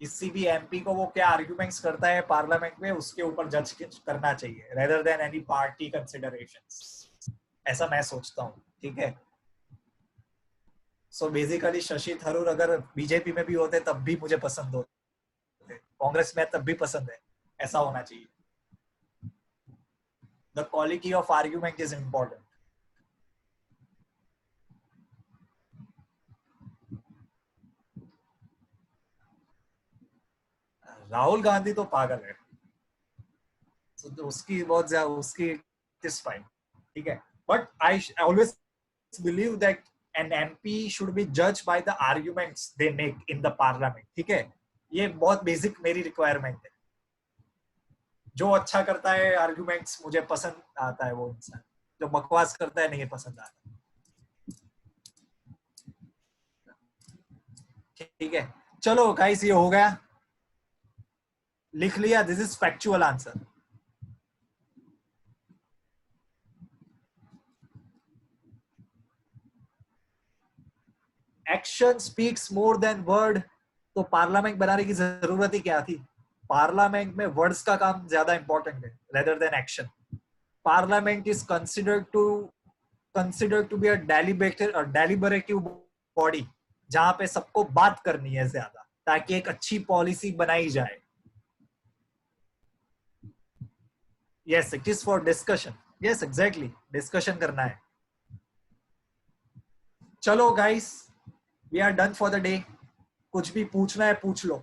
किसी भी MP को वो क्या आर्ग्यूमेंट्स करता है पार्लियामेंट में उसके ऊपर जज करना चाहिए, rather than any party considerations, ऐसा मैं सोचता हूँ। ठीक है, सो बेसिकली शशि थरूर अगर बीजेपी में भी होते तब भी मुझे पसंद होते, कांग्रेस में तब भी पसंद है, ऐसा होना चाहिए। The quality of argument is important. Rahul Gandhi तो पागल है, तो उसकी बहुत ज्यादा उसकी इज फाइन। ठीक है, but I always believe that an MP should be जज by the arguments they make in the parliament. ठीक है, ये बहुत बेसिक मेरी रिक्वायरमेंट है। जो अच्छा करता है आर्ग्यूमेंट्स मुझे पसंद आता है वो इंसान, जो बकवास करता है नहीं पसंद आता। ठीक है, चलो गाइस ये हो गया, लिख लिया, this is factual answer. Action speaks more than word, तो पार्लियामेंट बनाने की जरूरत ही क्या थी? पार्लियामेंट में वर्ड्स का काम ज्यादा इंपॉर्टेंट है rather than action. Parliament is considered to be a deliberative body, जहां पे सबको बात करनी है ज्यादा, ताकि एक अच्छी पॉलिसी बनाई जाए। Yes, it is for discussion. Yes exactly, discussion करना है। चलो guys, we are done for the day. कुछ भी पूछना है पूछ लो,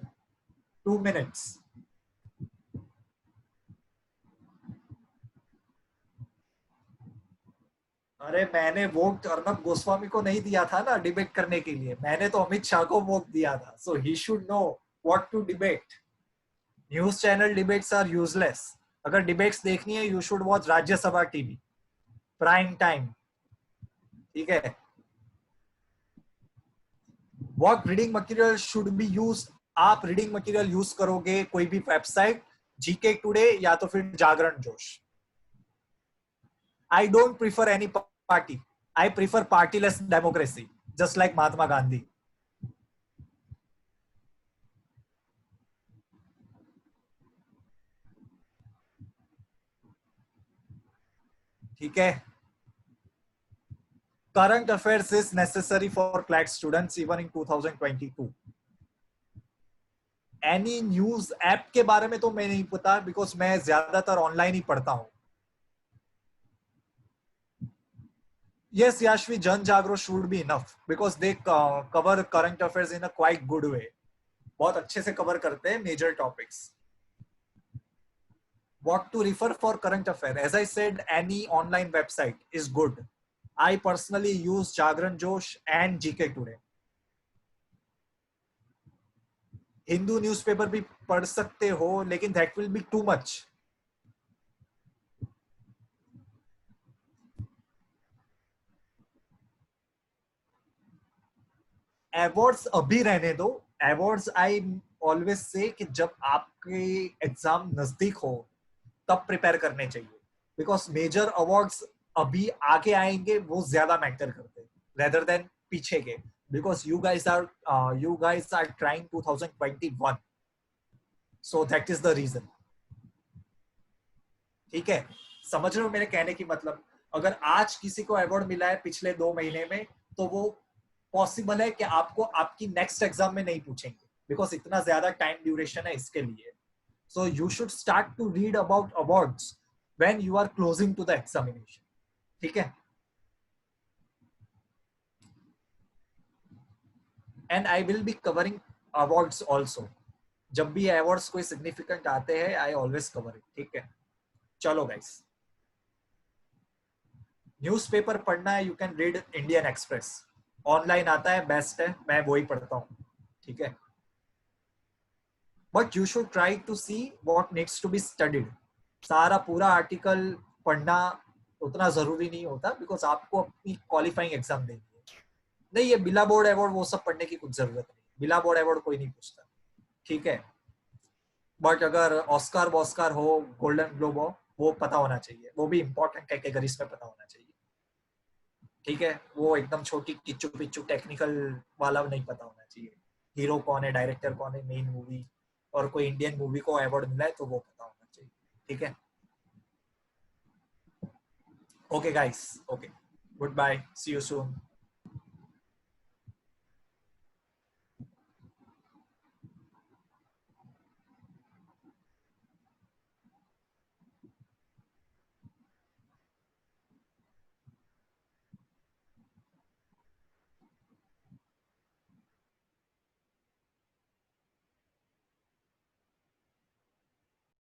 2 मिनट्स। अरे मैंने वोट अर्नब गोस्वामी को नहीं दिया था ना डिबेट करने के लिए, मैंने तो अमित शाह को वोट दिया था, so he should know what to debate. News channel debates are useless. अगर डिबेट्स देखनी है you should watch Rajya Sabha TV, prime time. ठीक है, what reading material should be use? आप रीडिंग मटेरियल यूज करोगे कोई भी वेबसाइट, जीके टुडे या तो फिर Jagran Josh. I don't prefer any party, I prefer partyless democracy, just like Mahatma Gandhi. ठीक है, current affairs is necessary for CLAT students even in 2022. Any news app के बारे में तो मैं नहीं पता, बिकॉज मैं ज्यादातर ऑनलाइन ही पढ़ता हूँ। Yes, Yashvi, Jan Jagro should be enough because they cover current affairs in a quite good way. बहुत अच्छे से कवर करते हैं major topics. What to refer for current affair? As I said, any online website is good. I personally use Jagran Josh and GK Today. Hindu newspaper भी पढ़ सकते हो, लेकिन that will be too much. Awards अभी रहने दो। Awards I always say कि जब आपके एग्जाम नजदीक हो तब प्रिपेयर करने चाहिए, बिकॉज मेजर अवार्ड्स अभी आगे आएंगे वो ज्यादा मैटर करते हैं रेदर देन पीछे के, because you guys are trying 2021, so that is the reason. ठीक है, समझ रहे हो मेरे कहने की मतलब? अगर आज किसी को अवार्ड मिला है पिछले 2 महीने में, तो वो पॉसिबल है कि आपको आपकी नेक्स्ट एग्जाम में नहीं पूछेंगे, बिकॉज इतना ज्यादा टाइम ड्यूरेशन है इसके लिए. So you should start to read about awards when you are closing to the examination. ठीक है. And I will be covering awards also. जब भी अवार्ड्स कोई सिग्निफिकेंट आते हैं आई ऑलवेज कवर इट. ठीक है. चलो गाइस, न्यूज़पेपर पढ़ना है, you can read Indian express. Online आता है, बेस्ट है, मैं वही पढ़ता हूँ. ठीक है. But you should try to see what needs to be studied. सारा पूरा आर्टिकल पढ़ना उतना जरूरी नहीं होता, बिकॉज आपको अपनी क्वालिफाइंग एग्जाम देनी है. नहीं, ये बिला बोर्ड अवार्ड वो सब पढ़ने की कुछ जरूरत नहीं. बिला बोर्ड अवार्ड कोई नहीं पूछता. ठीक है. बट अगर ऑस्कार वॉस्कार हो, गोल्डन ग्लोब हो, वो पता होना चाहिए. वो भी इंपॉर्टेंट कैटेगरीज में पता होना चाहिए. ठीक है. वो एकदम छोटी किच्चू पिच्चू टेक्निकल वाला नहीं पता होना चाहिए. हीरो कौन है, डायरेक्टर कौन है, मेन मूवी, और कोई इंडियन मूवी को अवार्ड मिला है तो वो पता होना चाहिए. ठीक है. Okay guys, okay, goodbye, see you soon.